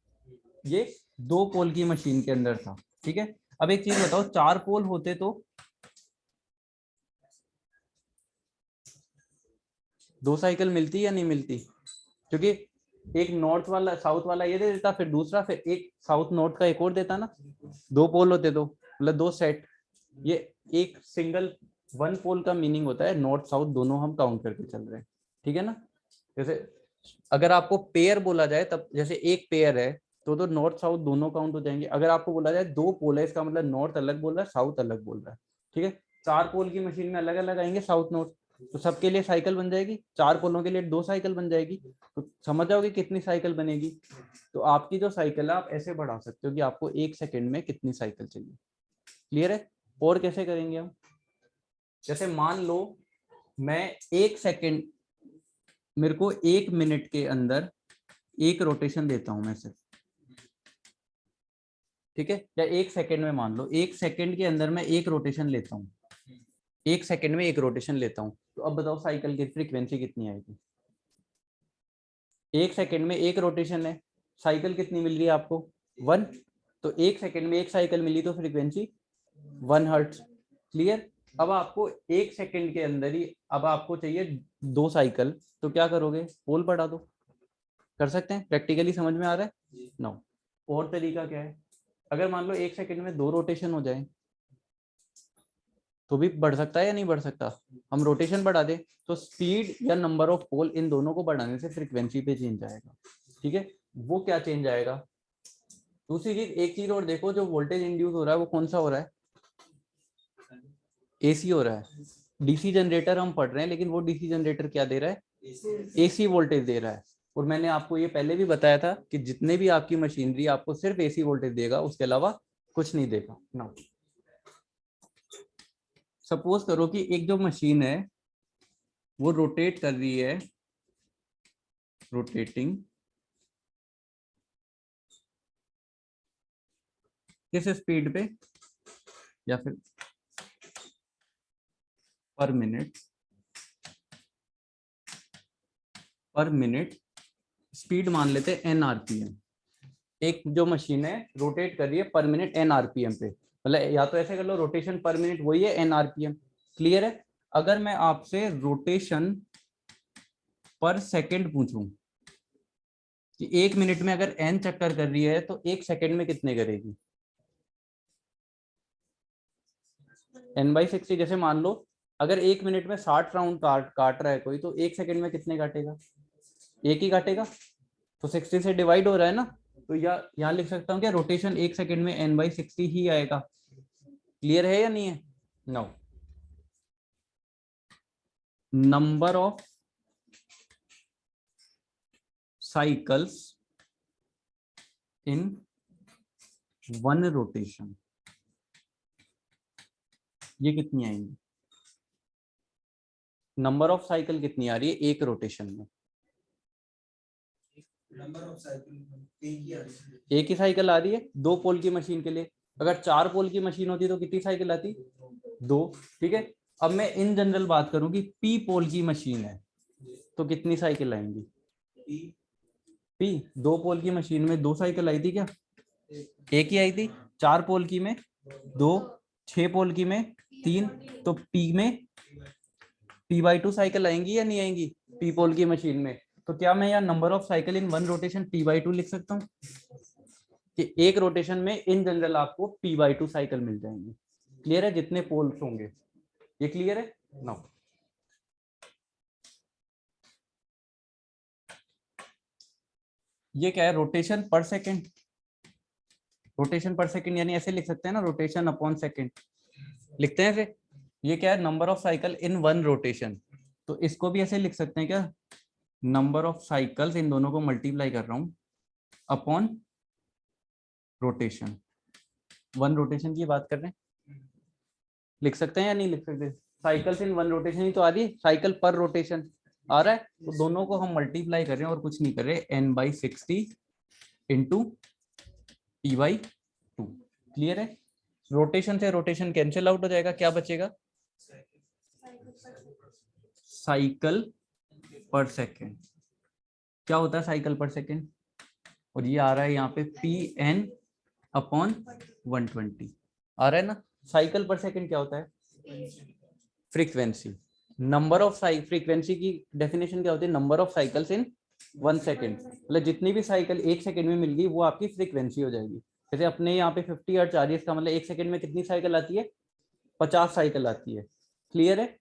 ये 2 पोल की मशीन के अंदर था। ठीक है, अब एक चीज बताओ, 4 पोल होते तो 2 साइकिल मिलती या नहीं मिलती? क्योंकि एक नॉर्थ वाला साउथ वाला ये दे देता, फिर दूसरा, फिर एक साउथ नॉर्थ का एक और देता ना। 2 पोल होते तो मतलब 2 सेट। ये एक सिंगल 1 पोल का मीनिंग होता है नॉर्थ साउथ दोनों हम काउंट करके चल रहे हैं। ठीक है ना? जैसे अगर आपको पेयर बोला जाए, तब जैसे एक पेयर है तो नॉर्थ साउथ दोनों काउंट हो जाएंगे। अगर आपको बोला जाए 2 पोल है, इसका मतलब नॉर्थ अलग बोल रहा है, साउथ अलग बोल रहा है। ठीक है, 4 पोल की मशीन में अलग अलग आएंगे साउथ नॉर्थ, तो सबके लिए साइकिल बन जाएगी, 4 पोलों के लिए 2 साइकिल बन जाएगी, तो समझ जाओगे कितनी साइकिल बनेगी। तो आपकी जो साइकिल है आप ऐसे बढ़ा सकते हो कि आपको 1 सेकंड में कितनी साइकिल चाहिए। क्लियर है? और कैसे करेंगे हम, जैसे मान लो मैं 1 सेकंड, मेरे को 1 मिनट के अंदर 1 रोटेशन देता हूं मैं सिर्फ, ठीक है, या 1 सेकंड में मान लो 1 सेकंड के अंदर मैं 1 रोटेशन लेता हूँ, 1 सेकंड में 1 रोटेशन लेता हूँ, तो अब बताओ साइकिल की फ्रीक्वेंसी कितनी आएगी। 1 सेकंड में 1 रोटेशन है, साइकिल कितनी मिल रही है आपको 1, तो 1 सेकंड में 1 साइकिल मिली तो फ्रीक्वेंसी 1 हर्ट्ज। क्लियर? अब आपको 1 सेकंड के अंदर ही अब आपको चाहिए 2 साइकिल, तो क्या करोगे, पोल बढ़ा दो। कर सकते हैं, प्रैक्टिकली समझ में आ रहा है? नो। और तरीका क्या है, अगर मान लो 1 सेकंड में 2 रोटेशन हो जाए तो भी बढ़ सकता है या नहीं बढ़ सकता, हम रोटेशन बढ़ा दें तो स्पीड या नंबर ऑफ पोल इन दोनों को बढ़ाने से फ्रीक्वेंसी पे चेंज आएगा। ठीक है, वो क्या चेंज आएगा। दूसरी चीज, एक चीज और देखो, जो वोल्टेज इंड्यूस हो रहा है वो कौन सा हो रहा है, एसी हो रहा है। डीसी जनरेटर हम पढ़ रहे हैं, लेकिन वो डीसी जनरेटर क्या दे रहा है, एसी वोल्टेज दे रहा है। और मैंने आपको ये पहले भी बताया था कि जितने भी आपकी मशीनरी आपको सिर्फ एसी वोल्टेज देगा, उसके अलावा कुछ नहीं देगा ना। सपोज करो कि एक जो मशीन है वो रोटेट कर रही है, रोटेटिंग किस स्पीड पे, या फिर पर मिनट स्पीड मान लेते हैं एन आरपीएम। एक जो मशीन है रोटेट कर रही है पर मिनट एन आरपीएम पे, मतलब या तो ऐसे कर लो रोटेशन पर मिनट वही है एन आरपीएम। क्लियर है? अगर मैं आपसे रोटेशन पर सेकंड पूछूं कि 1 मिनट में अगर एन चक्कर कर रही है तो 1 सेकंड में कितने करेगी, n/60। जैसे मान लो अगर 1 मिनट में 60 राउंड काट रहा है कोई, तो 1 सेकंड में कितने काटेगा, 1 ही काटेगा। तो 60 से डिवाइड हो रहा है ना, तो यहाँ लिख सकता हूँ क्या, रोटेशन 1 सेकंड में n/60 ही आएगा। क्लियर है या नहीं है? No. Number of cycles in 1 rotation, ये कितनी आएंगी, नंबर ऑफ साइकिल कितनी आ रही है एक रोटेशन में, नंबर ऑफ साइकिल एक ही साइकिल आ रही है 2 पोल की मशीन के लिए। अगर 4 पोल की मशीन होती तो कितनी साइकिल आती, 2। ठीक है, अब मैं इन जनरल बात करूं कि पी पोल की मशीन है तो कितनी साइकिल आएंगी, पी 2 पोल की मशीन में 2 साइकिल आई थी क्या, एक ही आई थी। 4 पोल की में 2, 6 पोल की में 3, तो पी में p/2 साइकिल आएंगी या नहीं आएंगी पी पोल की मशीन में। तो क्या मैं यहाँ number of cycle in 1 rotation p/2 लिख सकता हूँ कि एक रोटेशन में इन जनरल आपको p/2 साइकिल मिल जाएंगी। क्लियर है, जितने पोल्स होंगे। ये क्लियर है ना। ये क्या है, रोटेशन पर सेकंड। रोटेशन पर सेकंड यानी ऐसे लिख सकते हैं ना, रोटेशन अपॉन सेकंड लिखते हैं ऐसे। ये क्या है, number of cycle in 1 rotation. तो इसको भी ऐसे लिख सकते हैं क्या, नंबर ऑफ साइकिल्स, इन दोनों को मल्टीप्लाई कर रहा हूं अपॉन रोटेशन। 1 रोटेशन की बात कर रहे हैं, लिख सकते हैं या नहीं लिख सकते। साइकिल्स इन 1 रोटेशन ही तो आ रही है, साइकिल पर रोटेशन आ रहा है, तो दोनों को हम मल्टीप्लाई कर रहे हैं और कुछ नहीं कर रहे, n/60 इंटू p/2। क्लियर है? रोटेशन से रोटेशन कैंसिल आउट हो जाएगा, क्या बचेगा, साइकिल पर सेकेंड। क्या होता है साइकिल पर सेकेंड, और ये आ रहा है यहाँ पे pn अपॉन 120 आ रहा है ना। साइकिल पर सेकेंड क्या होता है, फ्रीक्वेंसी। नंबर ऑफ फ्रीक्वेंसी की डेफिनेशन क्या होती है, number of cycles in 1 second. मतलब जितनी भी साइकिल 1 सेकेंड में मिल गई वो आपकी फ्रीक्वेंसी हो जाएगी। जैसे अपने यहाँ पे 50 हर्ट्ज आ रही है, इसका मतलब 1 सेकेंड में कितनी साइकिल आती है, 50 साइकिल आती है। क्लियर है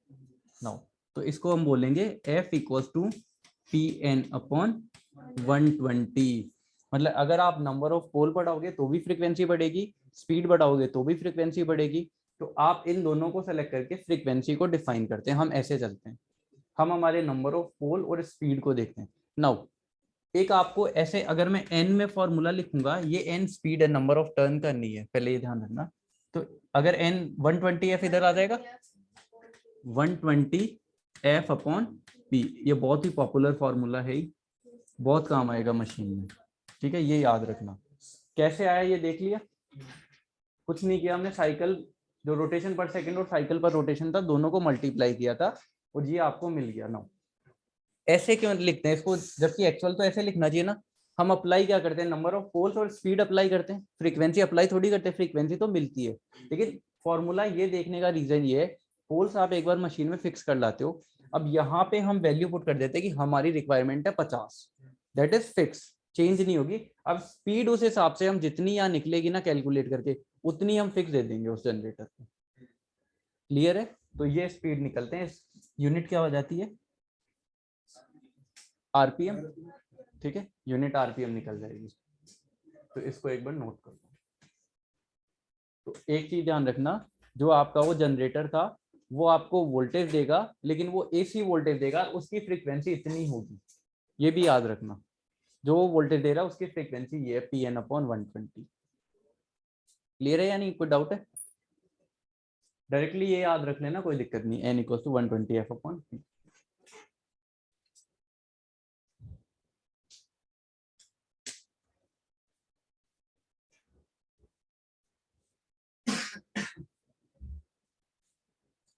नाउ। तो इसको हम बोलेंगे F equals to PN upon 120। मतलब अगर आप नंबर ऑफ पोल बढ़ाओगे तो भी फ्रीक्वेंसी बढ़ेगी, स्पीड बढ़ाओगे तो भी फ्रीक्वेंसी बढ़ेगी। तो आप इन दोनों को सेलेक्ट करके फ्रीक्वेंसी को डिफाइन करते हैं। हम ऐसे चलते हैं, हम हमारे नंबर ऑफ पोल और स्पीड को देखते हैं। नाउ एक आपको ऐसे, अगर मैं एन में फॉर्मूला लिखूंगा, ये एन स्पीड है, नंबर ऑफ टर्न का नहीं है, पहले ये ध्यान रखना। तो अगर एन 120 एफ इधर आ जाएगा, 120 एफ अपॉन पी, ये बहुत ही पॉपुलर फॉर्मूला है, बहुत काम आएगा मशीन में, ठीक है, ये याद रखना। कैसे आया ये देख लिया, कुछ नहीं किया हमने, साइकिल जो रोटेशन पर सेकंड और साइकिल पर रोटेशन था दोनों को मल्टीप्लाई किया था और ये आपको मिल गया। ना ऐसे क्यों लिखते हैं इसको, जबकि एक्चुअल तो ऐसे लिखना चाहिए ना। हम अप्लाई क्या करते हैं, नंबर ऑफ पोल्स और स्पीड अप्लाई करते हैं, फ्रीक्वेंसी अप्लाई थोड़ी करते हैं, फ्रीक्वेंसी तो मिलती है। लेकिन फॉर्मूला ये देखने का रीजन ये है, पोल्स आप एक बार मशीन में फिक्स कर लाते हो, अब यहाँ पे हम वैल्यू पुट कर देते हैं कि हमारी रिक्वायरमेंट है 50, दैट इज फिक्स, चेंज नहीं होगी। अब स्पीड उस हिसाब से हम जितनी यहाँ निकलेगी ना कैलकुलेट करके, उतनी हम फिक्स दे देंगे उस जनरेटर को। क्लियर है? तो ये स्पीड निकलते हैं, यूनिट क्या हो जाती है, आरपीएम, ठीक है, यूनिट आरपीएम निकल जाएगी। तो इसको एक बार नोट कर लो। तो एक चीज ध्यान रखना, जो आपका वो जनरेटर था वो आपको वोल्टेज देगा, लेकिन वो एसी वोल्टेज देगा, उसकी फ्रीक्वेंसी इतनी होगी, ये भी याद रखना। जो वो वोल्टेज दे रहा है उसकी फ्रीक्वेंसी ये है पी एन अपॉन 120। क्लियर है या नहीं, कोई डाउट है? डायरेक्टली ये याद रख लेना, कोई दिक्कत नहीं, N equal to 120 F upon P.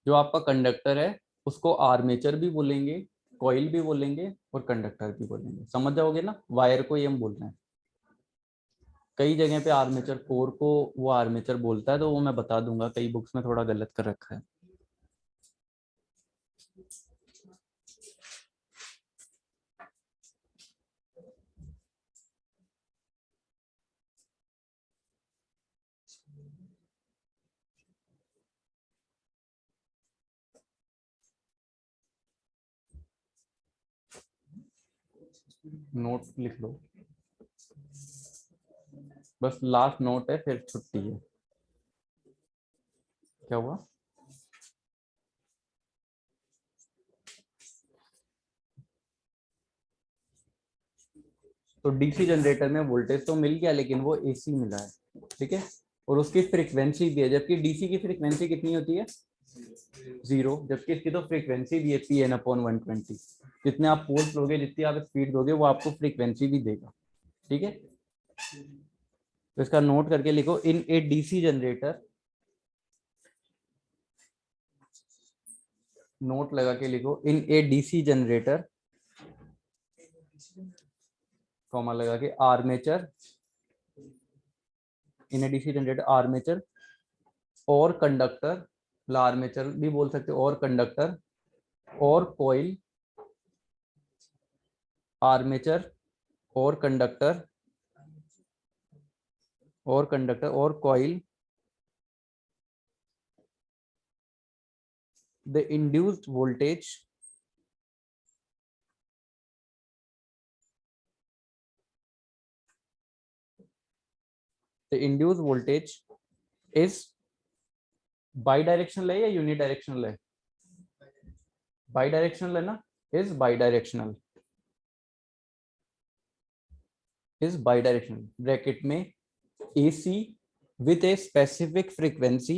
जो आपका कंडक्टर है उसको आर्मेचर भी बोलेंगे, कॉइल भी बोलेंगे और कंडक्टर भी बोलेंगे, समझ जाओगे ना, वायर को ये हम बोल रहे हैं। कई जगह पे आर्मेचर कोर को वो आर्मेचर बोलता है, तो वो मैं बता दूंगा, कई बुक्स में थोड़ा गलत कर रखा है। नोट लिख लो, बस लास्ट नोट है, फिर छुट्टी है। क्या हुआ? तो डीसी जनरेटर में वोल्टेज तो मिल गया, लेकिन वो एसी मिला है, ठीक है, और उसकी फ्रीक्वेंसी भी है, जबकि डीसी की फ्रीक्वेंसी कितनी होती है, 0, जबकि इसकी तो फ्रीक्वेंसी भी है पी एन अपॉन 120। जितने आप पोल्स लोगे, जितनी आप स्पीड दोगे, वो आपको फ्रीक्वेंसी भी देगा, ठीक है। तो इसका नोट करके लिखो, इन ए डीसी जनरेटर, नोट लगा के लिखो, इन ए डीसी जनरेटर, कॉमा लगा के, आर्मेचर, इन ए डीसी जनरेटर आर्मेचर और कंडक्टर, आर्मेचर भी बोल सकते हो, और कंडक्टर और कॉइल, आर्मेचर और कंडक्टर और coil, the induced voltage is by directional है या यूनि डायरेक्शनल है, बाई डायरेक्शनल है ना, इज बाई डायरेक्शनल, ब्रैकेट में AC with a specific frequency,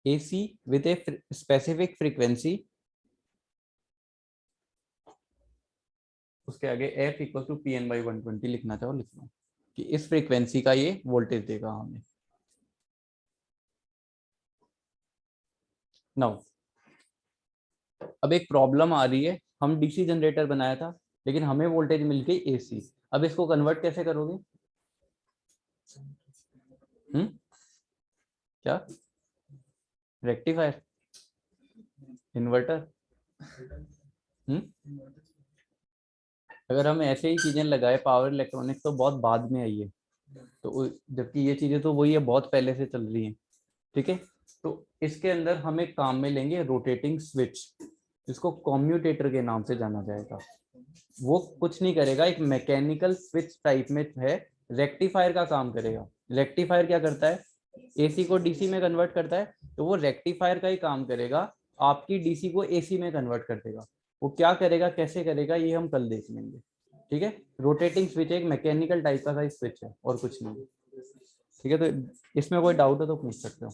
AC with a specific frequency, उसके आगे F equal to P N by 120 लिखना चाहो लिख लो, कि इस फ्रीक्वेंसी का ये वोल्टेज देगा हमें। नाउ अब एक प्रॉब्लम आ रही है, हम डीसी जनरेटर बनाया था, लेकिन हमें वोल्टेज मिल गई AC, अब इसको कन्वर्ट कैसे करोगे? क्या, रेक्टिफायर, इन्वर्टर? अगर हम ऐसे ही चीजें लगाए, पावर इलेक्ट्रॉनिक्स तो बहुत बाद में आई है, तो जबकि ये चीजें तो वही है, बहुत पहले से चल रही हैं, ठीक है। तो इसके अंदर हम एक काम में लेंगे रोटेटिंग स्विच, जिसको कॉम्यूटेटर के नाम से जाना जाएगा। वो कुछ नहीं करेगा, एक मैकेनिकल स्विच टाइप में है, रेक्टिफायर का काम करेगा। रेक्टिफायर क्या करता है, एसी को डीसी में कन्वर्ट करता है, तो वो रेक्टिफायर का ही काम करेगा, आपकी डीसी को एसी में कन्वर्ट कर देगा। वो क्या करेगा, कैसे करेगा, ये हम कल देख लेंगे। ठीक है, रोटेटिंग स्विच एक मैकेनिकल टाइप का स्विच है और कुछ नहीं। ठीक है, तो इसमें कोई डाउट है तो पूछ सकते हो।